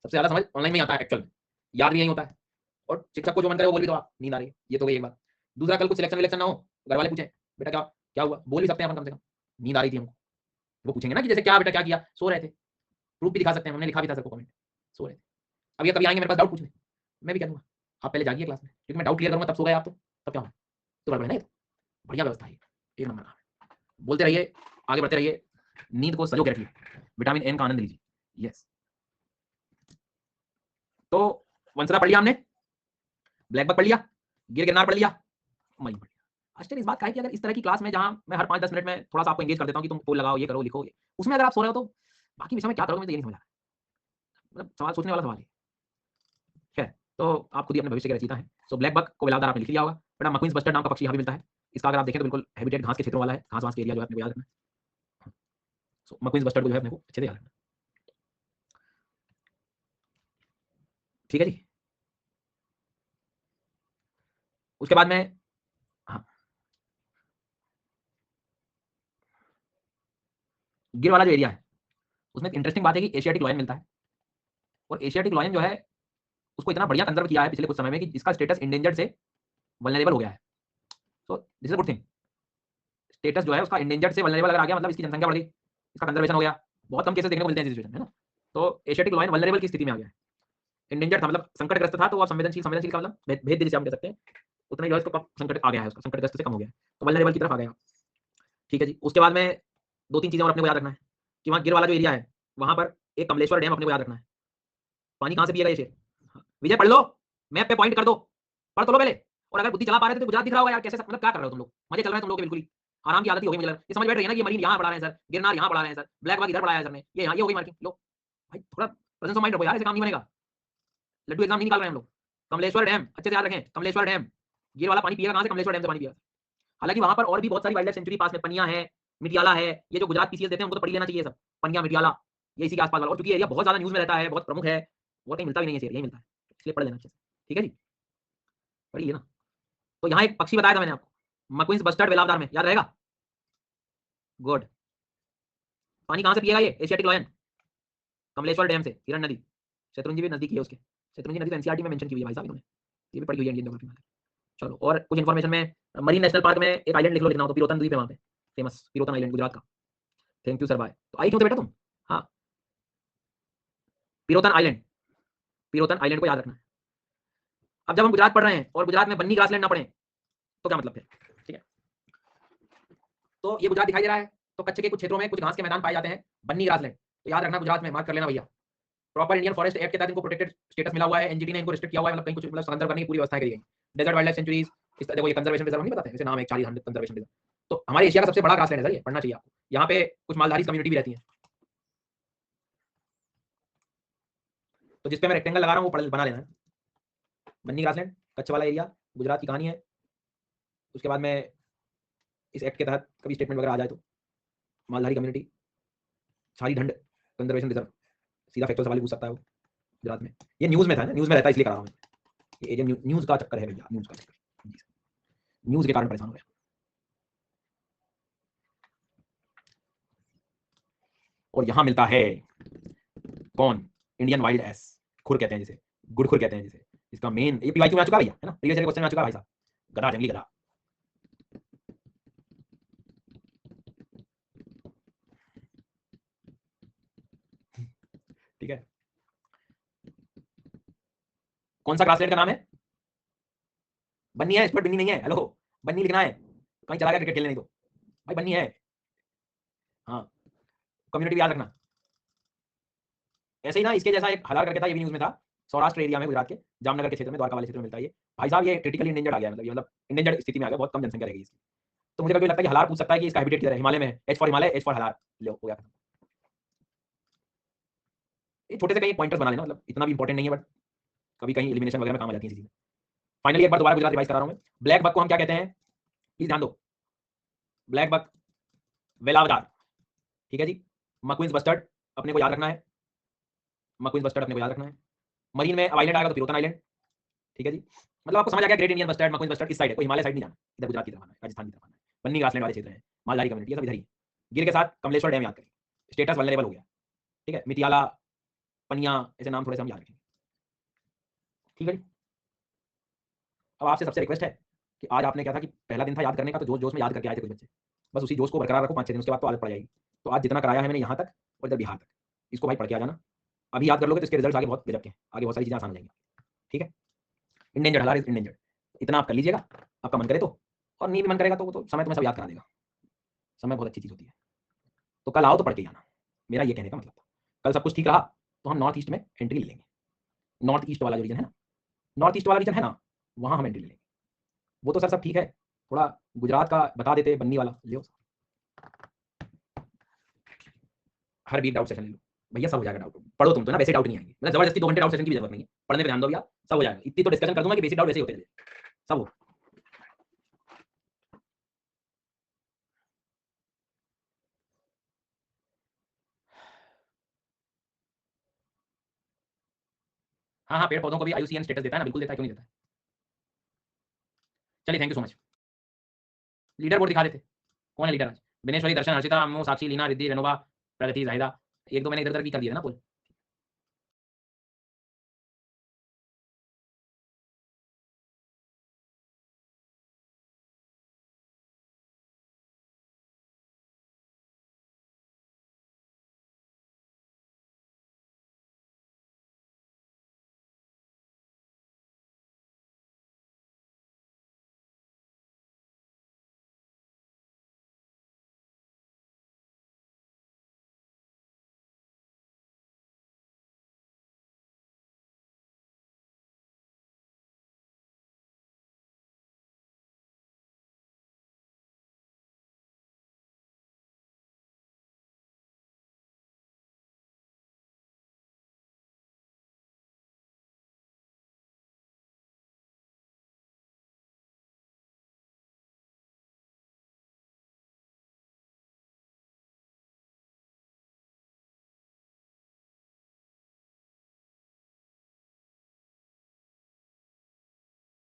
सबसे ज्यादा समझ ऑनलाइन में ही आता है एक्चुअल में, याद भी यही होता है। और शिक्षक को जो मन करे वो बोल भी दो आप, नींद आ रही है, ये तो गई एक बात। दूसरा, कल कुछ सिलेक्शन विलेक्शन ना हो, घर वाले पूछे बेटा क्या क्या हुआ, बोल भी सकते हैं अपन कम से कम, नींद आ रही थी हमको। वो पूछेंगे ना कि जैसे क्या बेटा क्या किया, सो रहे थे, प्रूफ भी दिखा सकते हैं, हमने लिखा भी था सबको कमेंट, सो रहे थे। अब ये कभी आएंगे मेरे पास डाउट पूछने, मैं भी कह दूंगा आप पहले जागिए क्लास में, क्योंकि मैं डाउट क्लियर करूंगा तब सो गए आप, तो तब क्या होगा? तो गड़बड़ है ना, बढ़िया व्यवस्था है, एक नंबर। बोलते रहिए, आगे बढ़ते रहिए, नींद को सजो के रखिए, विटामिन एन का आनंद लीजिए। यस, तो वंसदा पढ़ लिया हमने, ब्लैक बक पढ़ लिया, गिर गिरनार पढ़ लिया, मई पढ़ लिया। आश्चर्य इस बात का है कि अगर इस तरह की क्लास में, जहां मैं हर 5-10 मिनट में थोड़ा सा आपको एंगेज कर देता हूं कि तुम पोल लगाओ, ये करो, लिखो, उसमें अगर आप सो रहे हो तो बाकी विषय में क्या करोगे मुझे ये नहीं समझ आ रहा। मतलब सवाल सोचने वाला सवाल है। खैर, तो आप खुद ही अपने भविष्य के रचयिता हैं। सो ब्लैक बक को वेलावदार आपने लिख लिया होगा। बेटा मक्वींस बस्टर्ड नाम का पक्षी यहाँ भी मिलता है। इसका अगर आप देखें तो बिल्कुल हैबिटेट घास के क्षेत्रों वाला है, घास वास के एरिया जो है अपने को याद रखना है। सो मक्वींस बस्टर्ड को जो है अपने को अच्छे से याद रखना। ठीक है जी। उसके बाद में, हाँ, गिर वाला जो एरिया है उसमें इंटरेस्टिंग बात है कि एशियाटिक लॉयन मिलता है, और एशियाटिक लॉयन जो है उसको इतना बढ़िया कंजर्व किया है पिछले कुछ समय में कि इसका स्टेटस इंडेंजर्ड से वल्नरेबल हो गया है। So this is a good thing. Status जो है उसका इंडेंजर्ड से वल्नरेबल अगर आ गया, मतलब इसकी जनसंख्या बढ़ गई, इसका कंजर्वेशन हो गया। बहुत कम केसेस देखने को मिलते हैं इस सिचुएशन में ना। तो एशियाटिक लॉयन वल्नरेबल की स्थिति में आ गया है। इंडेंजर्ड था मतलब संकटग्रस्त था, तो अब संवेदनशील, संवेदनशील का मतलब भेद जिसे हम कह सकते हैं, उतना ही जो है इसको संकट आ गया है, उसका संकटग्रस्त से कम हो गया है, तो वल्नरेबल की तरफ आ गया। ठीक है जी। उसके बाद में 2-3 चीजें और अपने को याद रखना है कि वहाँ गिर वाला जो एरिया है वहां पर एक कमलेश्वर डैम अपने को याद रखना है। पानी कहाँ से पिएगा ये शेर? विजय पढ़ लो, मैप पे पॉइंट कर दो, पढ़ तो लो पहले। और अगर बुद्धि चला पा रहे थे तो गुजरात दिख रहा होगा यार, कैसे मतलब क्या कर रहे हो तुम लोग, मजे चल रहे हैं तुम लोग के बिल्कुल ही, आराम की आदत ही हो गई मुझे लग रहा है। ये समझ बैठ रही है ना कि मरीन यहाँ पढ़ा रहे हैं सर, गिरनार यहाँ पढ़ा रहे हैं सर, ब्लैक बाग इधर पढ़ाया है सर ने, ये यहाँ, ये हो गई मार्किंग। लो भाई थोड़ा प्रेजेंस ऑफ माइंड रखो यार, ऐसे काम नहीं बनेगा। लड्डू एग्जाम नहीं निकाल रहे हैं हम लोग। कमलेश्वर डैम अच्छे से याद रखें, कमलेश्वर डैम, गिर वाला पानी पिएगा कहाँ से? कमलेश्वर डैम से पानी पिएगा। हालांकि वहां पर और भी बहुत सारी वाइल्ड लाइफ सेंचुरी पास में, पनिया है, मिटियाला है, ये जो गुजरात पीसीएस देते हैं उनको तो पढ़ लेना चाहिए सब, पनिया मिटियाला, ये इसी के आसपास वाला। और क्योंकि एरिया बहुत ज्यादा न्यूज में रहता है, बहुत प्रमुख है, वो कहीं मिलता भी नहीं है, एरिया ही मिलता है, इसलिए पढ़ लेना अच्छे से। ठीक है जी, पढ़िए ना। तो यहाँ एक पक्षी बताया था मैंने आपको, मक्विंस बस्टर्ड वेलावदार में, याद रहेगा? गुड। पानी कहाँ से पिएगा ये? एशियाटिक लॉयन, कमलेश्वर डैम से, हिरन नदी। शत्रुंजि भी नजदीक है उसके, शत्रुंजि नदी तो एनसीईआरटी में मेंशन की हुई है भाई साहब इन्होंने, ये भी पढ़ी हुई है इंडियन ज्योग्राफी में। चलो और कुछ इन्फॉर्मेशन में, मरीन नेशनल पार्क में एक आइलैंड लिख लो, लिखना हो तो पिरोतन द्वीप है वहाँ पे, फेमस पिरोतन आइलैंड गुजरात का। Thank you sir bye. तो आई क्यों थे बेटा तुम? हाँ, पिरोतन आइलैंड, पिरोतन आइलैंड को याद रखना है। अब जब हम गुजरात पढ़ रहे हैं और गुजरात में बन्नी ग्रासलैंड ना पढ़ें तो क्या मतलब है? ठीक है, तो ये गुजरात दिखाई दे रहा है, तो कच्छ के कुछ क्षेत्रों में कुछ घास के मैदान पाए जाते हैं, बन्नी ग्रासलैंड, तो याद रखना गुजरात में, मार्क कर लेना भैया। प्रॉपर इंडियन फॉरेस्ट एक्ट के तहत इनको प्रोटेक्टेड स्टेटस मिला हुआ है, एनजीटी ने इनको रिस्ट्रिक्ट किया हुआ है, मतलब कहीं कुछ मतलब कंजर्व करने की पूरी व्यवस्था करी गई। डेजर्ट वाइल्ड लाइफ सेंचुरीज, इस देखो ये कंजर्वेशन रिजर्व नहीं बताते, जैसे नाम है 40 कंजर्वेशन रिजर्व, तो हमारे एशिया का सबसे बड़ा ग्रासलैंड है सर, ये पढ़ना चाहिए आपको। यहाँ पे कुछ मालधारी कम्युनिटी भी रहती है, तो जिसपे मैं रेक्टेंगल लगा रहा हूँ वो बना लेना है। बन्नी ग्रासलैंड, कच्छ वाला एरिया, गुजरात की कहानी है। उसके बाद में इस एक्ट के तहत कभी स्टेटमेंट वगैरह आ जाए तो, मालधारी कम्युनिटी, छारी ढंड कंजर्वेशन रिजर्व, सीधा फैक्चुअल सवाल पूछ सकता है वो गुजरात में। ये न्यूज़ में था ना, न्यूज़ में रहता है इसलिए करा रहा हूँ मैं, ये एरिया न्यूज़ का चक्कर है भैया, न्यूज़ का चक्कर, न्यूज़ के कारण परेशान हो गया। और यहाँ मिलता है कौन? इंडियन वाइल्ड एस, खुर कहते हैं जिसे, गुड़खुर कहते हैं जिसे, इसका मेन, ये पीवाईक्यू में आ चुका भैया, है ना, प्रीवियस ईयर क्वेश्चन में आ चुका भाई साहब, गधा, जंगली गधा। ठीक है, कौन सा ग्रासलैंड का नाम है? बन्नी है, इस पर बन्नी नहीं है, हेलो, बन्नी लिखना है, कहीं चला गया क्रिकेट खेलने, नहीं तो भाई बन्नी है। हाँ, कम्युनिटी भी याद रखना। ऐसे ही ना इसके जैसा एक हलार करके था, ये भी न्यूज़ में था, सौराष्ट्र एरिया में गुजरात के जामनगर के क्षेत्र में, द्वारका वाले क्षेत्र में मिलता है ये भाई साहब, ये क्रिटिकली इंडेंजर्ड आ गया, मतलब ये मतलब इंडेंजर्ड स्थिति में आ गया, बहुत कम जनसंख्या रहेगी इसकी। तो मुझे कभी लगता है कि हलार पूछ सकता है कि इसका हैबिटेट किधर है, हिमालय में है, H for Himalaya, H for Halar, लो हो गया। ये छोटे से कहीं पॉइंटर्स बना लेना, मतलब इतना भी इंपॉर्टेंट नहीं है, बट कभी कहीं एलिमिनेशन वगैरह में काम आ जाती है चीजें। फाइनली एक बार दोबारा गुजरात रिवाइज करा रहा हूं मैं। ब्लैक बक को हम क्या कहते हैं, प्लीज ध्यान दो, ब्लैक बक वेलावदार, ठीक है जी। मक्विंस बस्टर्ड अपने को याद रखना है, मक्विंस बस्टर्ड अपने को याद रखना है। मरीन में आइलैंड आएगा तो पिरोतन आइलैंड, ठीक है जी। मतलब आपको समझ आ गया, ग्रेट इंडियन बस्टर्ड, मक्विंस बस्टर्ड इस साइड है, कोई हिमालय साइड नहीं जाना, इधर गुजरात की तरफ आना है, राजस्थान की तरफ आना है। बन्नी ग्रासलैंड वाले क्षेत्र है, मालधारी कम्युनिटी, ये सब इधर ही। गिर के साथ कमलेश्वर डैम याद करें, स्टेटस वल्नरेबल हो गया, ठीक है। मितियाला, पनिया, ऐसे नाम थोड़े से हम याद रखेंगे, ठीक है जी। अब आपसे सबसे रिक्वेस्ट है कि आज आपने क्या था कि पहला दिन था याद करने का, तो जोश जोश में याद करके आए थे कुछ बच्चे, बस उसी जोश को बरकरार रखो 5-6 दिन, उसके बाद तो आदत पड़ जाएगी। तो आज जितना कराया है मैंने यहाँ तक और इधर बिहार तक, इसको भाई पढ़ के आ जाना, अभी याद कर लोगे तो इसके रिजल्ट आगे बहुत गजब के हैं, आगे बहुत सारी चीजें आसान हो जाएंगी, ठीक है। इंडेंजर्ड, हलार इज इंडेंजर्ड, इतना आप कर लीजिएगा, आपका मन करे तो, और नहीं भी मन करेगा तो वो तो समय तुम्हें सब याद करा देगा, समय बहुत अच्छी चीज होती है। तो कल आओ तो पढ़ के आना, मेरा ये कहने का मतलब था। कल सब कुछ ठीक रहा तो हम नॉर्थ ईस्ट में एंट्री ले लेंगे, नॉर्थ ईस्ट वाला जो रीजन है ना, नॉर्थ ईस्ट वाला रीजन है ना, वहां हम एंट्री ले लेंगे। वो तो सर सब ठीक है, थोड़ा गुजरात का बता देते, बन्नी वाला ले, हर वीक डाउट सेशन ले लो भैया, सब हो जाएगा। डाउट पढ़ो तुम तो ना, वैसे डाउट नहीं आएंगे, मतलब जबरदस्ती 2 घंटे डाउट सेशन की भी जरूरत नहीं है, पढ़ने पे ध्यान दो भैया, सब हो जाएगा। इतनी तो डिस्कशन कर दूंगा कि बेसिक डाउट वैसे ही होते हैं, सब हो। हाँ हाँ, पेड़ पौधों को भी आईयूसीएन स्टेटस देता है ना, बिल्कुल देता है, क्यों नहीं देता है। चलिए, thank you so much. Leader board दिखा देते, कौन है लीडर आज? बिनेश्वरी, दर्शन, हर्षिता, अम्मू, साक्षी, लीना, रिद्धि, रेनोवा, प्रगति, जाहिदा, एक दो मैंने इधर उधर की कर दिया ना पोल।